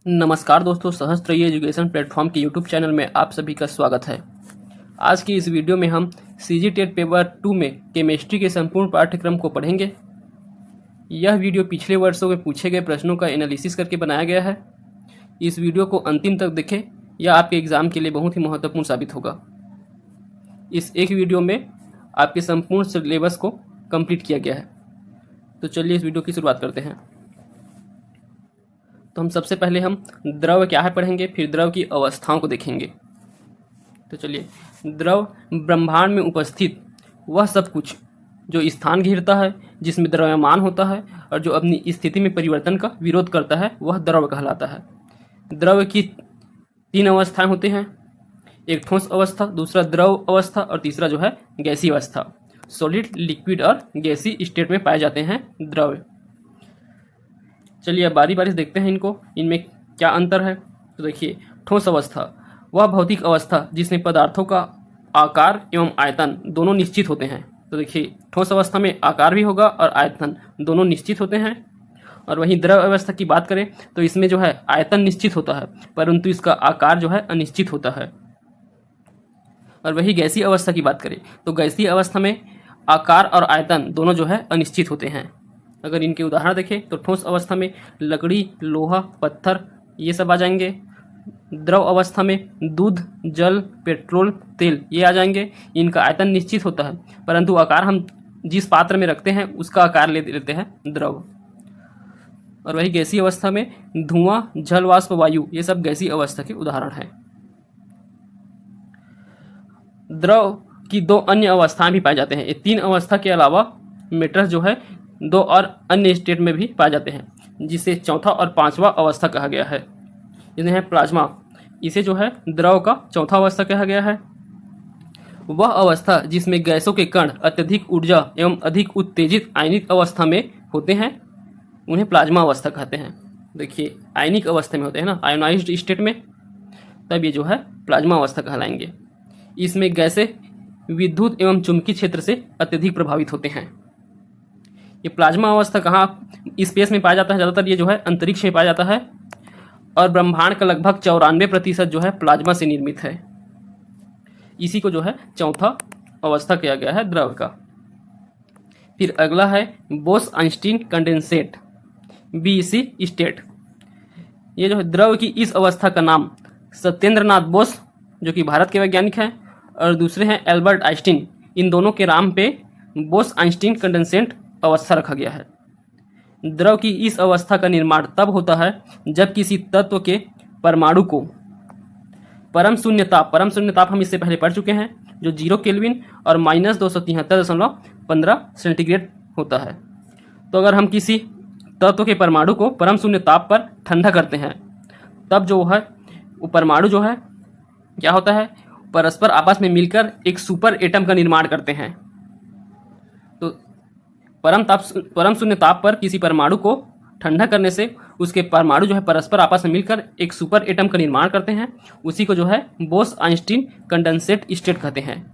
नमस्कार दोस्तों, सहस्त्र एजुकेशन प्लेटफॉर्म के यूट्यूब चैनल में आप सभी का स्वागत है। आज की इस वीडियो में हम सीजी टेट पेपर 2 में केमिस्ट्री के संपूर्ण पाठ्यक्रम को पढ़ेंगे। यह वीडियो पिछले वर्षों में पूछे गए प्रश्नों का एनालिसिस करके बनाया गया है। इस वीडियो को अंतिम तक देखें, यह आपके एग्जाम के लिए बहुत ही महत्वपूर्ण साबित होगा। इस एक वीडियो में आपके संपूर्ण सिलेबस को कंप्लीट किया गया है। तो चलिए इस वीडियो की शुरुआत करते हैं। तो हम सबसे पहले हम द्रव क्या है पढ़ेंगे, फिर द्रव की अवस्थाओं को देखेंगे। तो चलिए, द्रव ब्रह्मांड में उपस्थित वह सब कुछ जो स्थान घेरता है, जिसमें द्रव्यमान होता है और जो अपनी स्थिति में परिवर्तन का विरोध करता है, वह द्रव कहलाता है। द्रव की 3 अवस्थाएं होती हैं, एक ठोस अवस्था, दूसरा द्रव अवस्था और तीसरा जो है गैसीय अवस्था। सॉलिड, लिक्विड और गैसीय स्टेट में पाए जाते हैं द्रव। चलिए अब बारी बारी से देखते हैं इनमें क्या अंतर है। तो देखिए, ठोस अवस्था वह भौतिक अवस्था जिसमें पदार्थों का आकार एवं आयतन दोनों निश्चित होते हैं। तो देखिए, ठोस अवस्था में आकार भी होगा और आयतन दोनों निश्चित होते हैं। और वहीं द्रव अवस्था की बात करें तो इसमें जो है आयतन निश्चित होता है, परंतु इसका आकार जो है अनिश्चित होता है। और वही गैसीय अवस्था की बात करें तो गैसीय अवस्था में आकार और आयतन दोनों जो है अनिश्चित होते हैं। अगर इनके उदाहरण देखें तो ठोस अवस्था में लकड़ी, लोहा, पत्थर ये सब आ जाएंगे। द्रव अवस्था में दूध, जल, पेट्रोल, तेल ये आ जाएंगे। इनका आयतन निश्चित होता है, परंतु आकार हम जिस पात्र में रखते हैं उसका आकार ले लेते हैं द्रव। और वही गैसीय अवस्था में धुआं, जल वाष्प, वायु ये सब गैसीय अवस्था के उदाहरण हैं। द्रव की 2 अन्य अवस्थाएं भी पाए जाते हैं। ये 3 अवस्था के अलावा मेटल्स जो है 2 और अन्य स्टेट में भी पाए जाते हैं, जिसे चौथा और 5वां अवस्था कहा गया है। जिन्हें है प्लाज्मा, इसे जो है द्रव का चौथा अवस्था कहा गया है। वह अवस्था जिसमें गैसों के कण अत्यधिक ऊर्जा एवं अधिक उत्तेजित आयनिक अवस्था में होते हैं, उन्हें प्लाज्मा अवस्था कहते हैं। देखिए, आयनिक अवस्था में होते हैं ना, आयोनाइज्ड स्टेट में, तब ये जो है प्लाज्मा अवस्था कहलाएंगे। इसमें गैसें विद्युत एवं चुंबकीय क्षेत्र से अत्यधिक प्रभावित होते हैं। ये प्लाज्मा अवस्था कहाँ स्पेस में पाया जाता है? ज़्यादातर ये जो है अंतरिक्ष में पाया जाता है और ब्रह्मांड का लगभग 94% जो है प्लाज्मा से निर्मित है। इसी को जो है चौथा अवस्था किया गया है द्रव का। फिर अगला है बोस-आइंस्टीन कंडेंसेट, BEC स्टेट। ये जो है द्रव की इस अवस्था का नाम सत्येंद्र नाथ बोस, जो कि भारत के वैज्ञानिक हैं, और दूसरे हैं एल्बर्ट आइंस्टीन, इन दोनों के नाम पे बोस-आइंस्टीन कंडेंसेट अवस्था रखा गया है। द्रव की इस अवस्था का निर्माण तब होता है जब किसी तत्व के परमाणु को परम शून्य ताप हम इससे पहले पढ़ चुके हैं, जो 0 केल्विन और -273.15 सेंटीग्रेड होता है। तो अगर हम किसी तत्व के परमाणु को परम शून्य ताप पर ठंडा करते हैं, तब जो है वो परमाणु जो है क्या होता है, परस्पर आपस में मिलकर एक सुपर एटम का निर्माण करते हैं। तो परम शून्य ताप पर किसी परमाणु को ठंडा करने से उसके परमाणु जो है परस्पर आपस में मिलकर एक सुपर एटम का निर्माण करते हैं। उसी को जो है बोस-आइंस्टीन कंडेंसेट स्टेट कहते हैं।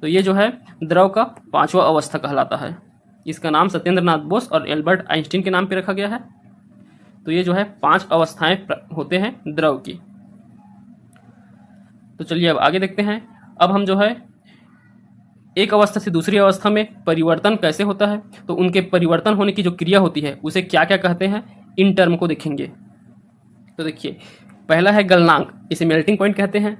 तो ये जो है द्रव का 5वां अवस्था कहलाता है। इसका नाम सत्येंद्र नाथ बोस और एल्बर्ट आइंस्टीन के नाम पे रखा गया है। तो ये जो है 5 अवस्थाएं होते हैं द्रव की। तो चलिए अब आगे देखते हैं। अब हम जो है एक अवस्था से दूसरी अवस्था में परिवर्तन कैसे होता है, तो उनके परिवर्तन होने की जो क्रिया होती है उसे क्या क्या कहते हैं, इन टर्म को देखेंगे। तो देखिए, पहला है गलनांक, इसे मेल्टिंग पॉइंट कहते हैं।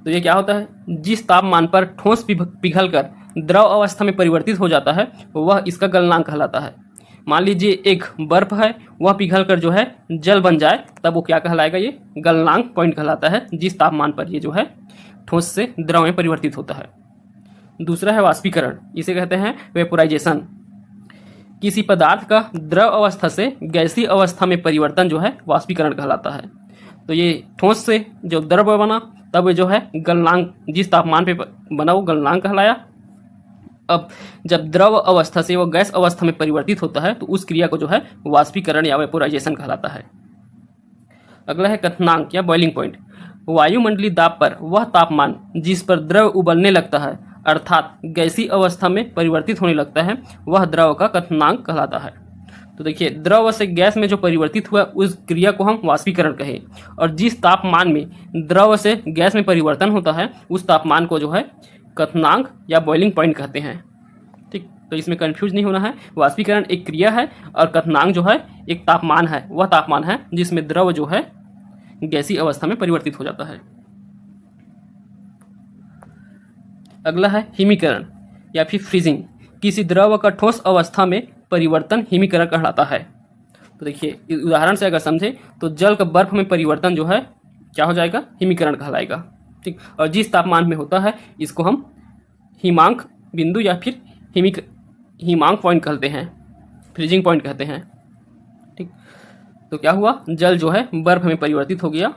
तो ये क्या होता है, जिस तापमान पर ठोस पिघलकर द्रव अवस्था में परिवर्तित हो जाता है वह इसका गलनांक कहलाता है। मान लीजिए एक बर्फ है, वह पिघलकर जो है जल बन जाए, तब वो क्या कहलाएगा, ये गलनांक पॉइंट कहलाता है, जिस तापमान पर ये जो है ठोस से द्रव में परिवर्तित होता है। दूसरा है वाष्पीकरण, इसे कहते हैं वेपोराइजेशन। किसी पदार्थ का द्रव अवस्था से गैसीय अवस्था में परिवर्तन जो है वाष्पीकरण कहलाता है। तो ये ठोस से जो द्रव बना, तब जो है गलनांक, जिस तापमान पे बना वो गलनांक कहलाया। अब जब द्रव अवस्था से वो गैस अवस्था में परिवर्तित होता है तो उस क्रिया को जो है वाष्पीकरण या वेपोराइजेशन कहलाता है। अगला है क्वथनांक या बॉइलिंग पॉइंट। वायुमंडलीय दाब पर वह तापमान जिस पर द्रव उबलने लगता है, अर्थात गैसीय अवस्था में परिवर्तित होने लगता है, वह द्रव का क्वथनांक कहलाता है। तो देखिए, द्रव से गैस में जो परिवर्तित हुआ उस क्रिया को हम वाष्पीकरण कहें, और जिस तापमान में द्रव से गैस में परिवर्तन होता है उस तापमान को जो है क्वथनांक या बॉइलिंग पॉइंट कहते हैं। ठीक, तो इसमें कंफ्यूज नहीं होना है। वाष्पीकरण एक क्रिया है और क्वथनांक जो है एक तापमान है, वह तापमान है जिसमें द्रव जो है गैसीय अवस्था में परिवर्तित हो जाता है। अगला है हिमीकरण या फिर फ्रीजिंग। किसी द्रव का ठोस अवस्था में परिवर्तन हिमीकरण कहलाता है। तो देखिए, उदाहरण से अगर समझे तो जल का बर्फ में परिवर्तन जो है क्या हो जाएगा, हिमीकरण कहलाएगा। ठीक, और जिस तापमान में होता है इसको हम हिमांक बिंदु या फिर हिमांक पॉइंट कहते हैं, फ्रीजिंग पॉइंट कहते हैं। ठीक, तो क्या हुआ, जल जो है बर्फ में परिवर्तित हो गया।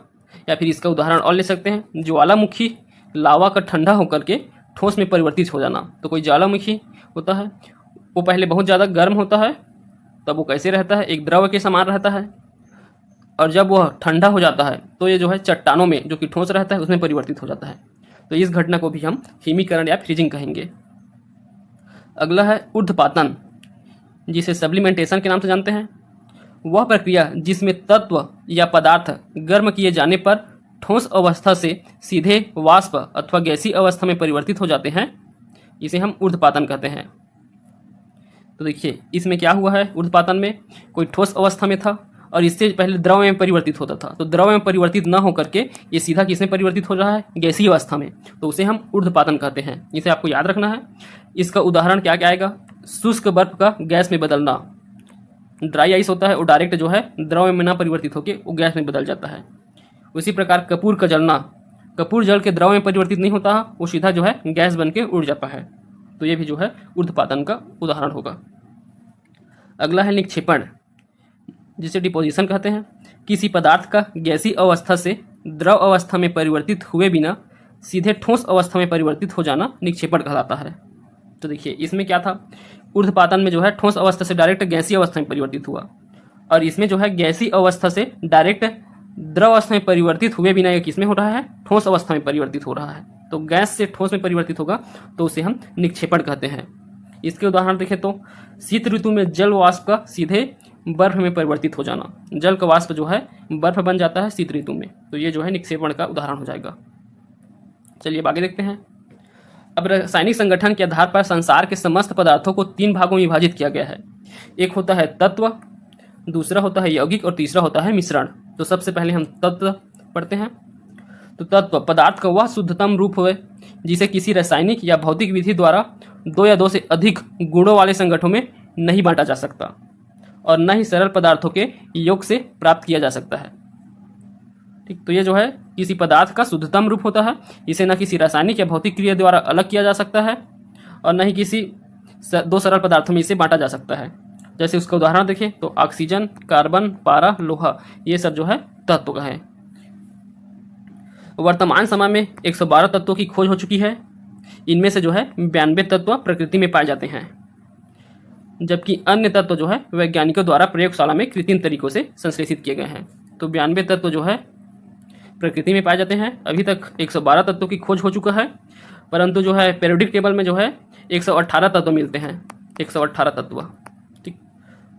या फिर इसका उदाहरण और ले सकते हैं, ज्वालामुखी लावा का ठंडा होकर के ठोस में परिवर्तित हो जाना। तो कोई ज्वालामुखी होता है, वो पहले बहुत ज़्यादा गर्म होता है, तब वो कैसे रहता है, एक द्रव के समान रहता है, और जब वह ठंडा हो जाता है तो ये जो है चट्टानों में जो कि ठोस रहता है उसमें परिवर्तित हो जाता है। तो इस घटना को भी हम हिमीकरण या फ्रीजिंग कहेंगे। अगला है ऊर्ध्वपातन, जिसे सब्लिमेंटेशन के नाम से जानते हैं। वह प्रक्रिया जिसमें तत्व या पदार्थ गर्म किए जाने पर ठोस अवस्था से सीधे वाष्प अथवा गैसीय अवस्था में परिवर्तित हो जाते हैं, इसे हम ऊर्ध्वपातन कहते हैं। तो देखिए, इसमें क्या हुआ है, ऊर्ध्वपातन में कोई ठोस अवस्था में था और इससे पहले द्रव में परिवर्तित होता था, तो द्रव में परिवर्तित न होकर के ये सीधा किसमें परिवर्तित हो रहा है, गैसीय अवस्था में, तो उसे हम ऊर्ध्वपातन कहते हैं। इसे आपको याद रखना है। इसका उदाहरण क्या क्या आएगा, शुष्क बर्फ का गैस में बदलना, ड्राई आइस होता है वो डायरेक्ट जो है द्रव में ना परिवर्तित होकर वो गैस में बदल जाता है। उसी प्रकार कपूर का जलना, कपूर जल के द्रव में परिवर्तित नहीं होता, वो सीधा जो है गैस बन के उड़ जाता है। तो ये भी जो है ऊर्ध्वपातन का उदाहरण होगा। अगला है निक्षेपण, जिसे डिपोजिशन कहते हैं। किसी पदार्थ का गैसीय अवस्था से द्रव अवस्था में परिवर्तित हुए बिना सीधे ठोस अवस्था में परिवर्तित हो जाना निक्षेपण कहलाता है। तो देखिए, इसमें क्या था, ऊर्ध्वपातन में जो है ठोस अवस्था से डायरेक्ट गैसीय अवस्था में परिवर्तित हुआ, और इसमें जो है गैसीय अवस्था से डायरेक्ट द्रव अवस्था में परिवर्तित हुए बिना ये किसमें हो रहा है, ठोस अवस्था में परिवर्तित हो रहा है। तो गैस से ठोस में परिवर्तित होगा तो उसे हम निक्षेपण कहते हैं। इसके उदाहरण देखें तो शीत ऋतु में जल वाष्प का सीधे बर्फ में परिवर्तित हो जाना, जल का वाष्प जो है बर्फ बन जाता है शीत ऋतु में, तो ये जो है निक्षेपण का उदाहरण हो जाएगा। चलिए अब आगे देखते हैं। अब रासायनिक संगठन के आधार पर संसार के समस्त पदार्थों को 3 भागों में विभाजित किया गया है। एक होता है तत्व, दूसरा होता है यौगिक और तीसरा होता है मिश्रण। तो सबसे पहले हम तत्व पढ़ते हैं। तो तत्व पदार्थ का वह शुद्धतम रूप हुए जिसे किसी रासायनिक या भौतिक विधि द्वारा 2 या 2 से अधिक गुणों वाले संगठनों में नहीं बांटा जा सकता, और न ही सरल पदार्थों के योग से प्राप्त किया जा सकता है। ठीक, तो ये जो है किसी पदार्थ का शुद्धतम रूप होता है, इसे न किसी रासायनिक या भौतिक क्रिया द्वारा अलग किया जा सकता है, और न ही किसी 2 सरल पदार्थों में इसे बांटा जा सकता है। जैसे उसका उदाहरण देखें तो ऑक्सीजन, कार्बन, पारा, लोहा, ये सब जो है तत्व का है। वर्तमान समय में 112 तत्वों की खोज हो चुकी है। इनमें से जो है 92 तत्व प्रकृति में पाए जाते हैं, जबकि अन्य तत्व जो है वैज्ञानिकों द्वारा प्रयोगशाला में कृत्रिम तरीकों से संश्लेषित किए गए हैं। तो 92 तत्व जो है प्रकृति में पाए जाते हैं। अभी तक 112 तत्वों की खोज हो चुका है, परंतु जो है पीरियोडिक टेबल में जो है 118 तत्व मिलते हैं, 118 तत्व। ठीक,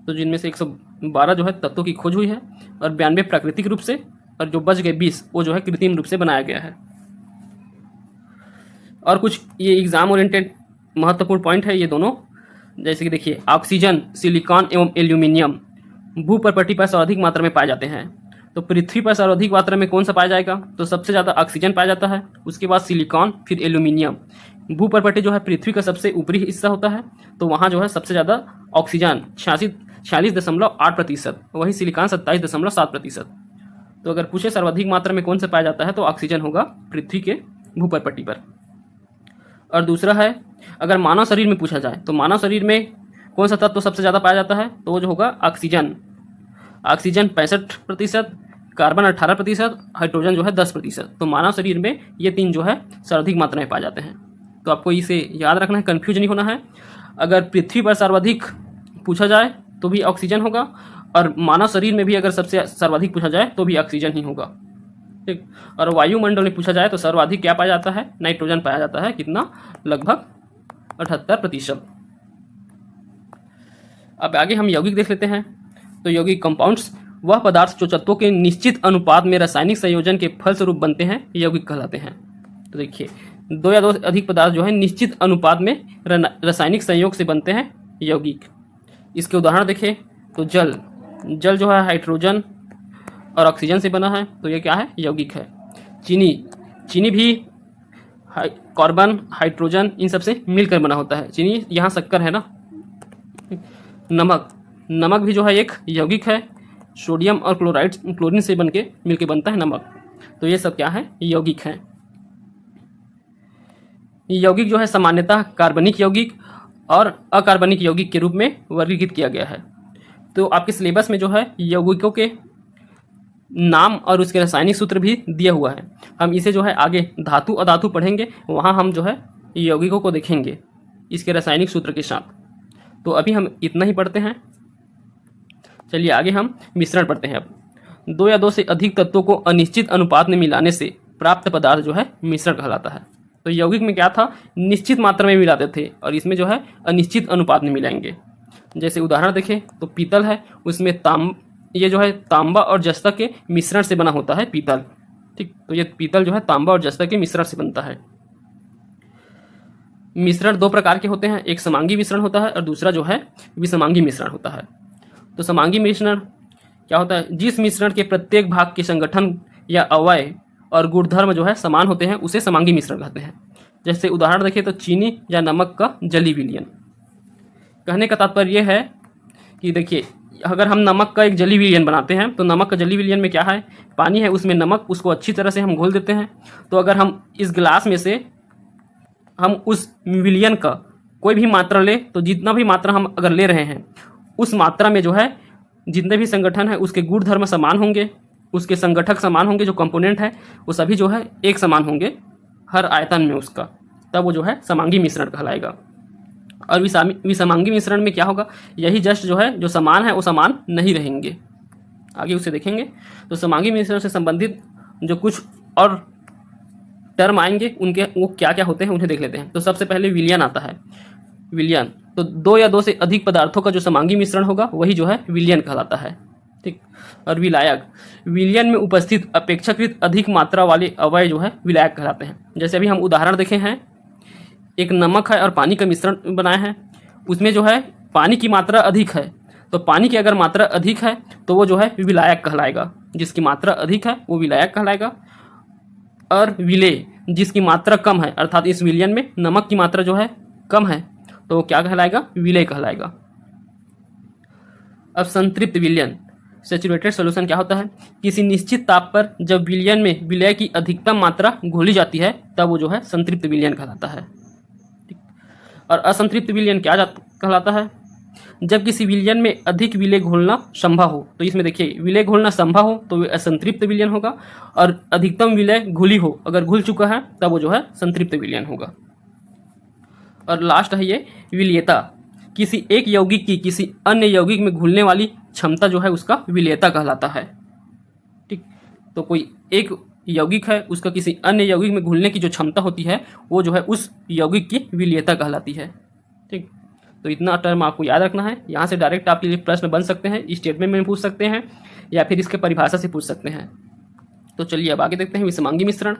तो जिनमें से 112 जो है तत्वों की खोज हुई है और 92 प्राकृतिक रूप से, और जो बच गए 20 वो जो है कृत्रिम रूप से बनाया गया है। और कुछ ये एग्जाम ओरिएंटेड महत्वपूर्ण पॉइंट है ये दोनों। जैसे कि देखिए, ऑक्सीजन, सिलिकॉन एवं एल्यूमिनियम भूपर्पटी पर सर्वाधिक मात्रा में पाए जाते हैं। तो पृथ्वी पर सर्वाधिक मात्रा में कौन सा पाया जाएगा, तो सबसे ज़्यादा ऑक्सीजन पाया जाता है, उसके बाद सिलिकॉन, फिर एल्यूमिनियम। भूपर्पटी जो है पृथ्वी का सबसे ऊपरी हिस्सा होता है, तो वहाँ जो है सबसे ज़्यादा ऑक्सीजन 46.8%, वही सिलिकॉन 27.7%। तो अगर पूछे सर्वाधिक मात्रा में कौन सा पाया जाता है तो ऑक्सीजन होगा पृथ्वी के भूपर्पटी पर। और दूसरा है, अगर मानव शरीर में पूछा जाए तो मानव शरीर में कौन सा तत्व सबसे ज़्यादा पाया जाता है, तो वो जो होगा ऑक्सीजन। ऑक्सीजन 65%, कार्बन 18%, हाइड्रोजन जो है 10%। तो मानव शरीर में ये 3 जो है सर्वाधिक मात्रा में पाए जाते हैं। तो आपको इसे याद रखना है, कन्फ्यूज नहीं होना है। अगर पृथ्वी पर सर्वाधिक पूछा जाए तो भी ऑक्सीजन होगा, और मानव शरीर में भी अगर सबसे सर्वाधिक पूछा जाए तो भी ऑक्सीजन ही होगा। ठीक, और वायुमंडल में पूछा जाए तो सर्वाधिक क्या पाया जाता है, नाइट्रोजन पाया जाता है। कितना, लगभग 78%। अब आगे हम यौगिक देख लेते हैं। तो यौगिक कंपाउंड्स वह पदार्थ जो तत्वों के निश्चित अनुपात में रासायनिक संयोजन के फलस्वरूप बनते हैं, यौगिक कहलाते हैं। तो देखिए, दो या दो से अधिक पदार्थ जो है निश्चित अनुपात में रासायनिक संयोग से बनते हैं, यौगिक। इसके उदाहरण देखें तो जल जो है हाइड्रोजन और ऑक्सीजन से बना है, तो ये क्या है, यौगिक है। चीनी भी कार्बन, हाइड्रोजन इन सब से मिलकर बना होता है। चीनी यहाँ शक्कर है ना। नमक भी जो है एक यौगिक है। सोडियम और क्लोरीन से मिलके बनता है नमक। तो ये सब क्या है, यौगिक हैं। यौगिक जो है सामान्यतः कार्बनिक यौगिक और अकार्बनिक यौगिक के रूप में वर्गीकृत किया गया है। तो आपके सिलेबस में जो है यौगिकों के नाम और उसके रासायनिक सूत्र भी दिया हुआ है। हम इसे जो है आगे धातु अधातु पढ़ेंगे, वहाँ हम जो है यौगिकों को देखेंगे इसके रासायनिक सूत्र के साथ। तो अभी हम इतना ही पढ़ते हैं। चलिए आगे हम मिश्रण पढ़ते हैं। अब दो या दो से अधिक तत्वों को अनिश्चित अनुपात में मिलाने से प्राप्त पदार्थ जो है मिश्रण कहलाता है। तो यौगिक में क्या था, निश्चित मात्रा में मिलाते थे, और इसमें जो है अनिश्चित अनुपात में मिलाएंगे। जैसे उदाहरण देखें तो पीतल है, उसमें ये जो है तांबा और जस्ता के मिश्रण से बना होता है पीतल। ठीक, तो ये पीतल जो है तांबा और जस्ता के मिश्रण से बनता है। मिश्रण दो प्रकार के होते हैं, एक समांगी मिश्रण होता है और दूसरा जो है विसमांगी मिश्रण होता है। तो समांगी मिश्रण क्या होता है, जिस मिश्रण के प्रत्येक भाग के संगठन या अवयव और गुणधर्म जो है समान होते हैं, उसे समांगी मिश्रण कहते हैं। जैसे उदाहरण देखें तो चीनी या नमक का जली विलयन। कहने का तात्पर्य यह है कि देखिए, अगर हम नमक का एक जली विलयन बनाते हैं तो नमक का जली विलयन में क्या है, पानी है, उसमें नमक, उसको अच्छी तरह से हम घोल देते हैं। तो अगर हम इस गिलास में से हम उस विलयन का कोई भी मात्रा ले, तो जितना भी मात्रा हम अगर ले रहे हैं उस मात्रा में जो है जितने भी संगठन है उसके गुणधर्म समान होंगे, उसके संगठक समान होंगे, जो कंपोनेंट है वो सभी जो है एक समान होंगे हर आयतन में उसका, तब वो जो है समांगी मिश्रण कहलाएगा। और विसमांगी मिश्रण में क्या होगा, यही जस्ट जो है जो समान है वो समान नहीं रहेंगे। आगे उसे देखेंगे। तो समांगी मिश्रण से संबंधित जो कुछ और टर्म आएंगे उनके वो क्या क्या होते हैं उन्हें देख लेते हैं। तो सबसे पहले विलयन आता है। विलयन तो दो या दो से अधिक पदार्थों का जो समांगी मिश्रण होगा वही जो है विलयन कहलाता है। ठीक, और विलायक, विलयन में उपस्थित अपेक्षाकृत अधिक मात्रा वाले अवयव जो है विलायक कहलाते हैं। जैसे अभी हम उदाहरण देखे हैं, एक नमक है और पानी का मिश्रण बनाया है, उसमें जो है पानी की मात्रा अधिक है, तो पानी की अगर मात्रा अधिक है तो वो जो है विलायक कहलाएगा। जिसकी मात्रा अधिक है वो विलायक कहलाएगा। और विलेय, जिसकी मात्रा कम है, अर्थात इस विलयन में नमक की मात्रा जो है कम है, तो वो क्या कहलाएगा, विलेय कहलाएगा। अब संतृप्त विलयन, सैचुरेटेड सॉल्यूशन क्या होता है, किसी निश्चित ताप पर जब विलयन में विलेय की अधिकतम मात्रा घोली जाती है तब वो जो है संतृप्त विलयन कहलाता है। और असंतृप्त विलयन क्या कहलाता है, जब किसी विलयन में अधिक विलेय घोलना संभव हो। तो इसमें देखिए, विलेय घोलना संभव हो तो वह असंतृप्त विलयन होगा, और अधिकतम विलेय घुली हो, अगर घुल चुका है तब वो जो है संतृप्त विलयन होगा। और लास्ट है ये विलेयता, किसी एक यौगिक की किसी अन्य यौगिक में घुलने वाली क्षमता जो है उसका विलेयता कहलाता है। ठीक, तो कोई एक यौगिक है, उसका किसी अन्य यौगिक में घुलने की जो क्षमता होती है वो जो है उस यौगिक की विलेयता कहलाती है। ठीक, तो इतना टर्म आपको याद रखना है। यहाँ से डायरेक्ट आपके लिए प्रश्न बन सकते हैं, स्टेटमेंट में पूछ सकते हैं या फिर इसके परिभाषा से पूछ सकते हैं। तो चलिए अब आगे देखते हैं विसमांगी मिश्रण।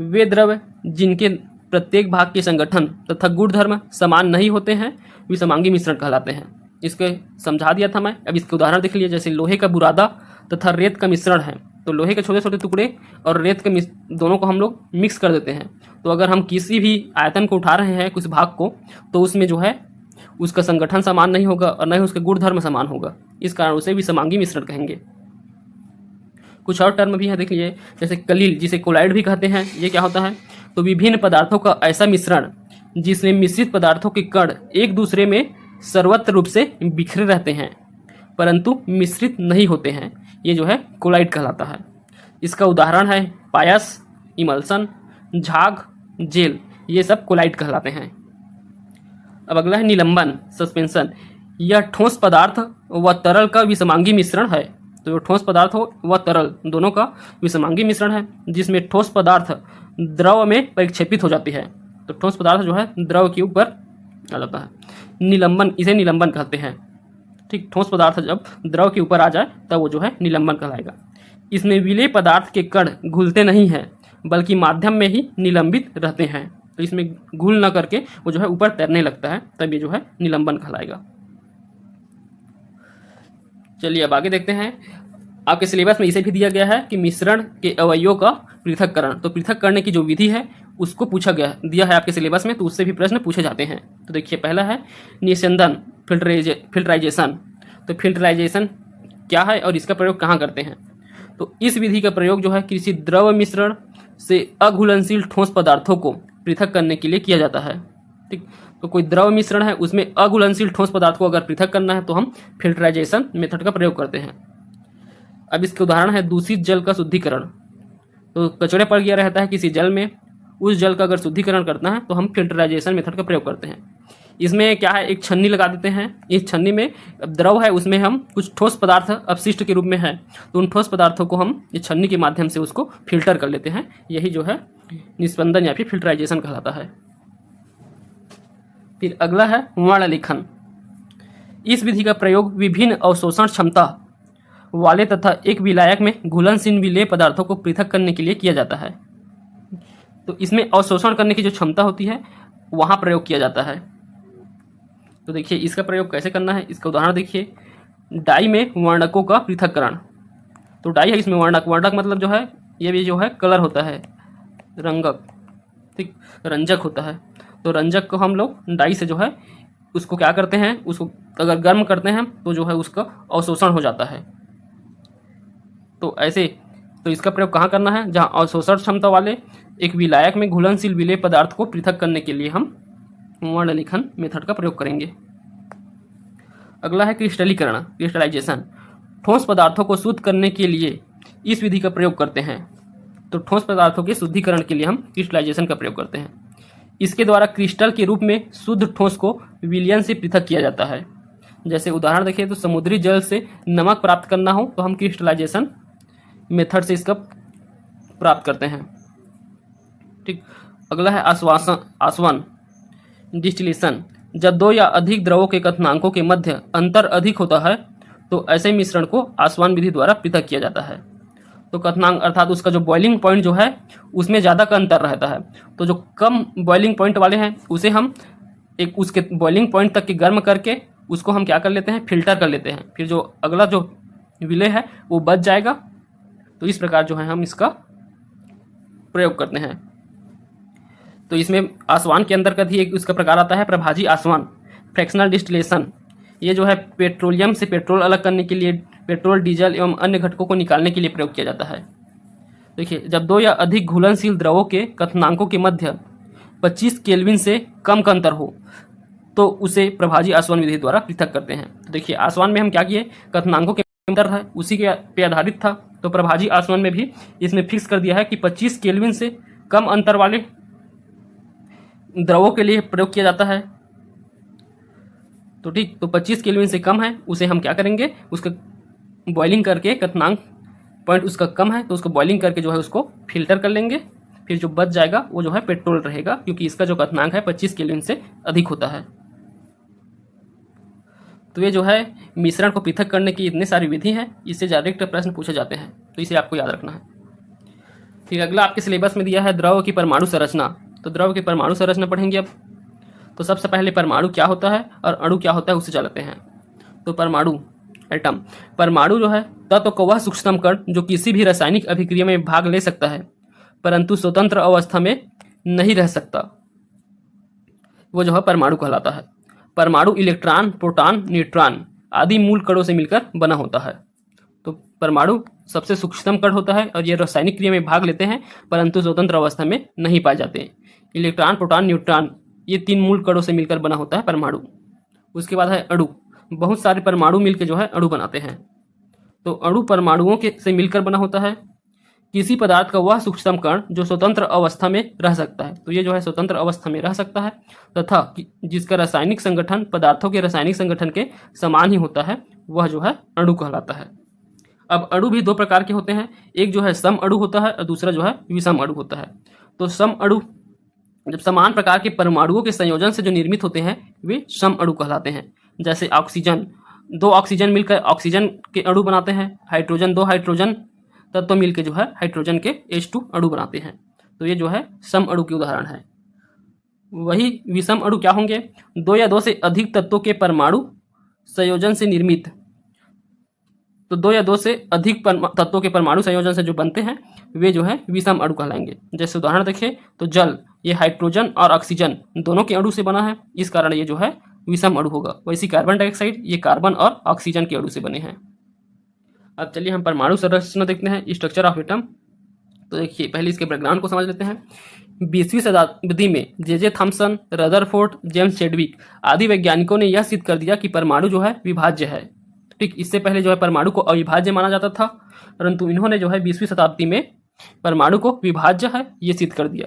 वे द्रव्य जिनके प्रत्येक भाग के संगठन तथा गुणधर्म समान नहीं होते हैं विसमांगी मिश्रण कहलाते हैं। इसके समझा दिया था मैं, अब इसके उदाहरण देख लीजिए। जैसे लोहे का बुरादा तथा रेत का मिश्रण है, तो लोहे के छोटे छोटे टुकड़े और रेत के दोनों को हम लोग मिक्स कर देते हैं। तो अगर हम किसी भी आयतन को उठा रहे हैं, कुछ भाग को, तो उसमें जो है उसका संगठन समान नहीं होगा और न ही उसके गुणधर्म समान होगा, इस कारण उसे विसमांगी मिश्रण कहेंगे। कुछ और टर्म भी है, देख लीजिए। जैसे कलील, जिसे कोलाइड भी कहते हैं, ये क्या होता है, तो विभिन्न पदार्थों का ऐसा मिश्रण जिसमें मिश्रित पदार्थों के कण एक दूसरे में सर्वत्र रूप से बिखरे रहते हैं परंतु मिश्रित नहीं होते हैं, ये जो है कोलाइड कहलाता है। इसका उदाहरण है पायस, इमल्सन, झाग, जेल, ये सब कोलाइड कहलाते हैं। अब अगला है निलंबन, सस्पेंशन। यह ठोस पदार्थ व तरल का विसमांगी मिश्रण है। तो जो ठोस पदार्थ हो व तरल दोनों का विसमांगी मिश्रण है, जिसमें ठोस पदार्थ द्रव में परिक्षेपित हो जाती है। तो ठोस पदार्थ जो है द्रव के ऊपर आ जाता है। निलंबन, इसे निलंबन कहते हैं। ठीक, ठोस पदार्थ जब द्रव के ऊपर आ जाए तब वो जो है निलंबन कहलाएगा। इसमें विलेय पदार्थ के कण घुलते नहीं हैं बल्कि माध्यम में ही निलंबित रहते हैं। तो इसमें घुल ना करके वो जो है ऊपर तैरने लगता है, तब ये जो है निलंबन कहलाएगा। चलिए अब आगे देखते हैं। आपके सिलेबस में इसे भी दिया गया है कि मिश्रण के अवयवों का पृथक्करण, तो पृथक करने की जो विधि है उसको पूछा गया दिया है आपके सिलेबस में, तो उससे भी प्रश्न पूछे जाते हैं। तो देखिए पहला है निस्यंदन, फिल्टराइजेशन। तो फिल्टराइजेशन क्या है और इसका प्रयोग कहाँ करते हैं? तो इस विधि का प्रयोग जो है किसी द्रव मिश्रण से अघुलनशील ठोस पदार्थों को पृथक करने के लिए किया जाता है। ठीक, तो कोई द्रव मिश्रण है उसमें अघुलनशील ठोस पदार्थ को अगर पृथक करना है तो हम फिल्टराइजेशन मेथड का प्रयोग करते हैं। अब इसके उदाहरण है दूषित जल का शुद्धिकरण। तो कचड़े पड़ गया रहता है किसी जल में, उस जल का अगर शुद्धिकरण करना है तो हम फिल्टराइजेशन मेथड का प्रयोग करते हैं। इसमें क्या है, एक छन्नी लगा देते हैं, इस छन्नी में द्रव है, उसमें हम कुछ ठोस पदार्थ अपशिष्ट के रूप में है, तो उन ठोस पदार्थों को हम इस छन्नी के माध्यम से उसको फिल्टर कर लेते हैं। यही जो है निस्पंदन या फिर फिल्टराइजेशन कहलाता है। फिर अगला है वर्णलेखन। इस विधि का प्रयोग विभिन्न अवशोषण क्षमता वाले तथा एक विलायक में घुलनशील विलेय पदार्थों को पृथक करने के लिए किया जाता है। तो इसमें अवशोषण करने की जो क्षमता होती है वहाँ प्रयोग किया जाता है। तो देखिए इसका प्रयोग कैसे करना है, इसका उदाहरण देखिए। डाई में वर्णकों का पृथक्करण। तो डाई है, इसमें वर्णक, वर्णक मतलब जो है ये भी जो है कलर होता है, रंगक, ठीक, रंजक होता है। तो रंजक को हम लोग डाई से जो है उसको क्या करते हैं, उसको अगर गर्म करते हैं तो जो है उसका अवशोषण हो जाता है। तो ऐसे, तो इसका प्रयोग कहाँ करना है, जहाँ अवशोषण क्षमता वाले एक विलायक में घुलनशील विलेय पदार्थ को पृथक करने के लिए हम वर्णलेखन मेथड का प्रयोग करेंगे। अगला है क्रिस्टलीकरण, क्रिस्टलाइजेशन। ठोस पदार्थों को शुद्ध करने के लिए इस विधि का प्रयोग करते हैं। तो ठोस पदार्थों के शुद्धिकरण के लिए हम क्रिस्टलाइजेशन का प्रयोग करते हैं। इसके द्वारा क्रिस्टल के रूप में शुद्ध ठोस को विलयन से पृथक किया जाता है। जैसे उदाहरण देखिए, तो समुद्री जल से नमक प्राप्त करना हो तो हम क्रिस्टलाइजेशन मेथड से इसका प्राप्त करते हैं। ठीक, अगला है आसवन, डिस्टिलेशन। जब दो या अधिक द्रवों के क्वथनांकों के मध्य अंतर अधिक होता है तो ऐसे मिश्रण को आसवन विधि द्वारा पृथक किया जाता है। तो क्वथनांक अर्थात उसका जो बॉइलिंग पॉइंट जो है उसमें ज़्यादा का अंतर रहता है। तो जो कम बॉइलिंग पॉइंट वाले हैं उसे हम एक उसके बॉइलिंग पॉइंट तक के गर्म करके उसको हम क्या कर लेते हैं, फिल्टर कर लेते हैं। फिर जो अगला जो विलेय है वो बच जाएगा। तो इस प्रकार जो है हम इसका प्रयोग करते हैं। तो इसमें आसवन के अंदर का भी एक उसका प्रकार आता है प्रभाजी आसवन, फ्रैक्शनल डिस्टिलेशन। ये जो है पेट्रोलियम से पेट्रोल अलग करने के लिए, पेट्रोल, डीजल एवं अन्य घटकों को निकालने के लिए प्रयोग किया जाता है। देखिए, जब दो या अधिक घुलनशील द्रवों के क्वथनांकों के मध्य 25 केल्विन से कम का अंतर हो तो उसे प्रभाजी आसवन विधि द्वारा पृथक करते हैं। तो देखिए आसवन में हम क्या किए, क्वथनांकों के अंतर है उसी के पे आधारित था। तो प्रभाजी आसवन में भी इसमें फिक्स कर दिया है कि 25 केल्विन से कम अंतर वाले द्रवों के लिए प्रयोग किया जाता है। तो ठीक, तो 25 केल्विन से कम है उसे हम क्या करेंगे, उसका बॉइलिंग करके, क्वथनांक पॉइंट उसका कम है तो उसको बॉइलिंग करके जो है उसको फिल्टर कर लेंगे। फिर जो बच जाएगा वो जो है पेट्रोल रहेगा, क्योंकि इसका जो क्वथनांक है 25 केल्विन से अधिक होता है। तो ये जो है मिश्रण को पृथक करने की इतनी सारी विधि हैं, इससे डायरेक्ट प्रश्न पूछे जाते हैं, तो इसे आपको याद रखना है। फिर अगला आपके सिलेबस में दिया है द्रव की परमाणु संरचना। तो द्रव की परमाणु संरचना पढ़ेंगे अब। तो सबसे पहले परमाणु क्या होता है और अणु क्या होता है उससे चलते हैं। तो परमाणु, एटम, परमाणु जो है तत्व का वह सूक्ष्मतम कण जो किसी भी रासायनिक अभिक्रिया में भाग ले सकता है परंतु स्वतंत्र अवस्था में नहीं रह सकता, वो जो है परमाणु कहलाता है। परमाणु इलेक्ट्रॉन, प्रोटॉन, न्यूट्रॉन आदि मूल कणों से मिलकर बना होता है। तो परमाणु सबसे सूक्ष्मतम कण होता है और ये रासायनिक क्रिया में भाग लेते हैं परंतु स्वतंत्र अवस्था में नहीं पाए जाते। इलेक्ट्रॉन, प्रोटॉन, न्यूट्रॉन ये 3 मूल कणों से मिलकर बना होता है परमाणु। उसके बाद है अणु। बहुत सारे परमाणु मिलकर जो है अणु बनाते हैं। तो अणु परमाणुओं के से मिलकर बना होता है। किसी पदार्थ का वह सूक्ष्मतम कण जो स्वतंत्र अवस्था में रह सकता है, तो ये जो है स्वतंत्र अवस्था में रह सकता है तथा जिसका रासायनिक संगठन पदार्थों के रासायनिक संगठन के समान ही होता है, वह जो है अणु कहलाता है। अब अणु भी 2 प्रकार के होते हैं, एक जो है सम अणु होता है और दूसरा जो है विषम अणु होता है। तो सम अणु जब समान प्रकार के परमाणुओं के संयोजन से जो निर्मित होते हैं वे सम अणु कहलाते हैं। जैसे ऑक्सीजन, दो ऑक्सीजन मिलकर ऑक्सीजन के अणु बनाते हैं। हाइड्रोजन, दो हाइड्रोजन तत्व मिलकर जो है हाइड्रोजन के H2 अणु बनाते हैं। तो ये जो है सम अणु के उदाहरण है। वही विषम अणु क्या होंगे? दो या दो से अधिक तत्वों के परमाणु संयोजन से निर्मित। तो दो या दो से अधिक तत्वों के परमाणु संयोजन से जो बनते हैं वे जो है विषम अणु कहलाएंगे। जैसे उदाहरण देखें तो जल, ये हाइड्रोजन और ऑक्सीजन दोनों के अणु से बना है, इस कारण ये जो है विषम अणु होगा। वैसे कार्बन डाइऑक्साइड ये कार्बन और ऑक्सीजन के अणु से बने हैं। अब चलिए हम परमाणु संरचना देखते हैं, स्ट्रक्चर ऑफ एटम। तो देखिए पहले इसके बैकग्राउंड को समझ लेते हैं। 20वीं शताब्दी में J Thomson, Rutherford, James Chadwick आदि वैज्ञानिकों ने यह सिद्ध कर दिया कि परमाणु जो है विभाज्य है। ठीक, इससे पहले जो है परमाणु को अविभाज्य माना जाता था, परंतु इन्होंने जो है 20वीं शताब्दी में परमाणु को विभाज्य है ये सिद्ध कर दिया।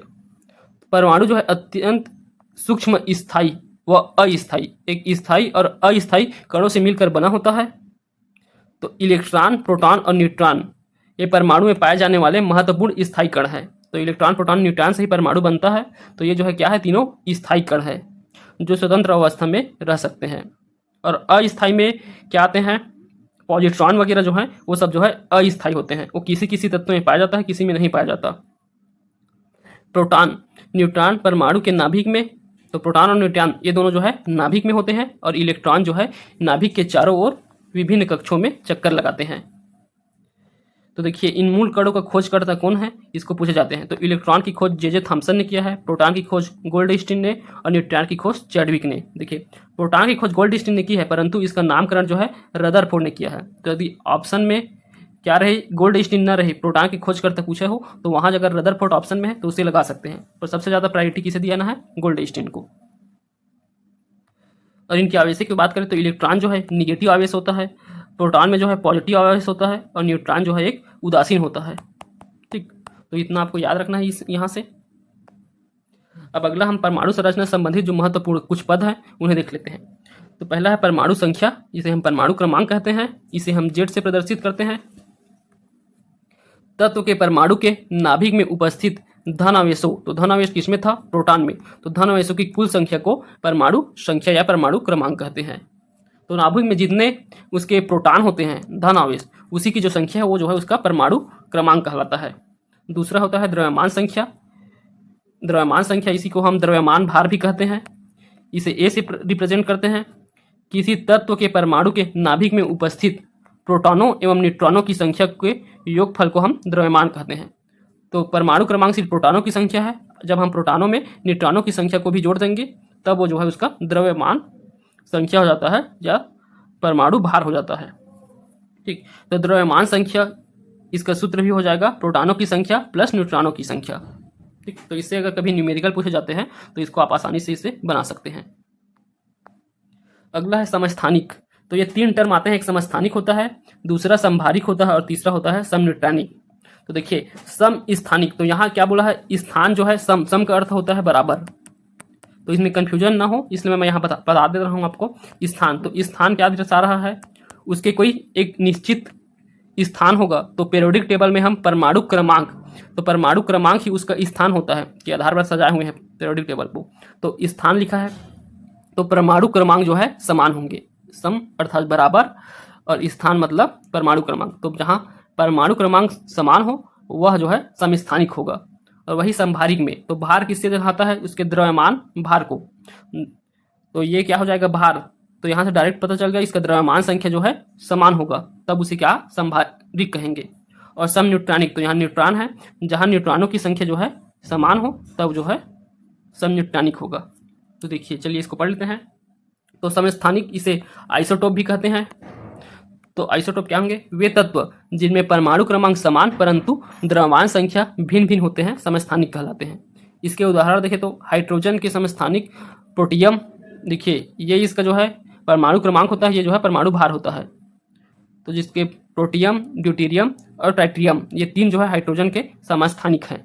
परमाणु जो है अत्यंत सूक्ष्म, स्थायी व अस्थायी, एक स्थायी और अस्थायी कणों से मिलकर बना होता है। तो इलेक्ट्रॉन, प्रोटॉन और न्यूट्रॉन ये परमाणु में पाए जाने वाले महत्वपूर्ण स्थायी कण हैं। तो इलेक्ट्रॉन, प्रोटॉन, न्यूट्रॉन से ही परमाणु बनता है। तो ये जो है क्या है, तीनों स्थायी कण है जो स्वतंत्र अवस्था में रह सकते हैं। और अस्थायी में क्या आते हैं, पॉजिट्रॉन वगैरह जो है वो सब जो है अस्थायी होते हैं, वो किसी किसी तत्व में पाया जाता है, किसी में नहीं पाया जाता। प्रोटॉन, न्यूट्रॉन परमाणु के नाभिक में, तो प्रोटॉन और न्यूट्रॉन ये दोनों जो है नाभिक में होते हैं, और इलेक्ट्रॉन जो है नाभिक के चारों ओर विभिन्न कक्षों में चक्कर लगाते हैं। तो देखिए इन मूल कणों का खोजकर्ता कौन है, इसको पूछे जाते हैं। तो इलेक्ट्रॉन की खोज जे थॉमसन ने किया है, प्रोटॉन की खोज गोल्डस्टीन ने, और न्यूट्रॉन की खोज चैडविक ने। देखिए प्रोटॉन की खोज गोल्डस्टीन ने की है, परंतु इसका नामकरण जो है रदरफोर्ड ने किया है। तो यदि ऑप्शन में क्या रहे, गोल्डस्टीन न रहे, प्रोटॉन की खोज करते पूछे हो, तो वहां अगर रदरफोर्ड ऑप्शन में है तो उसे लगा सकते हैं। पर सबसे ज्यादा प्रायोरिटी किसे दिया है, गोल्डस्टीन को। और इनकी आवेश की बात करें तो इलेक्ट्रॉन जो है निगेटिव आवेश होता है, प्रोटॉन में जो है पॉजिटिव आवेश होता है, और न्यूट्रॉन जो है एक उदासीन होता है। ठीक, तो इतना आपको याद रखना है यहाँ से। अब अगला हम परमाणु संरचना संबंधित जो महत्वपूर्ण कुछ पद हैं उन्हें देख लेते हैं। तो पहला है परमाणु संख्या, जिसे हम परमाणु क्रमांक कहते हैं। इसे हम जेड से प्रदर्शित करते हैं। तत्व के परमाणु के नाभिक में उपस्थित धन आवेशों, तो धन आवेश किसमें था, प्रोटॉन में, तो धन आवेशों की कुल संख्या को परमाणु संख्या या परमाणु क्रमांक कहते हैं। तो नाभिक में जितने उसके प्रोटॉन होते हैं धन आवेश, उसी की जो संख्या है वो जो है उसका परमाणु क्रमांक कहलाता है। दूसरा होता है द्रव्यमान संख्या। द्रव्यमान संख्या इसी को हम द्रव्यमान भार भी कहते हैं। इसे ए से रिप्रेजेंट करते हैं। किसी तत्व के परमाणु के नाभिक में उपस्थित प्रोटॉनों एवं न्यूट्रॉनों की संख्या के योगफल को हम द्रव्यमान कहते हैं। तो परमाणु क्रमांक सिर्फ प्रोटॉनों की संख्या है, जब हम प्रोटॉनों में न्यूट्रॉनों की संख्या को भी जोड़ देंगे तब वो जो है उसका द्रव्यमान संख्या हो जाता है या परमाणु भार हो जाता है। ठीक, तो द्रव्यमान संख्या इसका सूत्र भी हो जाएगा प्रोटॉनों की संख्या प्लस न्यूट्रॉनों की संख्या। ठीक, तो इससे अगर कभी न्यूमेरिकल पूछे जाते हैं तो इसको आप आसानी से इसे बना सकते हैं। अगला है समस्थानिक। तो ये तीन टर्म आते हैं, एक समस्थानिक होता है, दूसरा समभारिक होता है और तीसरा होता है समन्यूट्रॉनिक। तो देखिए सम स्थानिक, तो यहाँ क्या बोला है, स्थान जो है सम, सम का अर्थ होता है बराबर, तो इसमें कंफ्यूजन ना हो इसलिए मैं यहाँ बता दे रहा हूँ आपको। स्थान, तो स्थान क्या दर्शा रहा है, उसके कोई एक निश्चित स्थान होगा। तो पीरियोडिक टेबल में हम परमाणु क्रमांक, तो परमाणु क्रमांक ही उसका स्थान होता है के आधार पर सजाए हुए हैं पीरियोडिक टेबल को। तो स्थान लिखा है तो परमाणु क्रमांक जो है समान होंगे, सम अर्थात बराबर, और स्थान मतलब परमाणु क्रमांक। तो जहाँ परमाणु क्रमांक समान हो वह जो है समस्थानिक होगा। और वही समभारिक में, तो भार किससे दिखाता है, उसके द्रव्यमान भार को। तो ये क्या हो जाएगा भार, तो यहाँ से डायरेक्ट पता चल गया इसका द्रव्यमान संख्या जो है समान होगा, तब उसे क्या समभारिक कहेंगे। और सम न्यूट्रॉनिक, तो यहाँ न्यूट्रॉन है, जहाँ न्यूट्रॉनों की संख्या जो है समान हो तब जो है सम न्यूट्रॉनिक होगा। तो देखिए चलिए इसको पढ़ लेते हैं। तो समस्थानिक इसे आइसोटोप भी कहते हैं। तो आइसोटोप क्या होंगे, वे तत्व जिनमें परमाणु क्रमांक समान परंतु द्रव्यमान संख्या भिन्न भिन्न होते हैं समस्थानिक कहलाते हैं। इसके उदाहरण देखें तो हाइड्रोजन के समस्थानिक प्रोटियम, देखिए ये इसका जो है परमाणु क्रमांक होता है, ये जो है परमाणु भार होता है। तो जिसके प्रोटियम, ड्यूटेरियम और ट्राइटियम ये तीन जो है हाइड्रोजन के समस्थानिक हैं।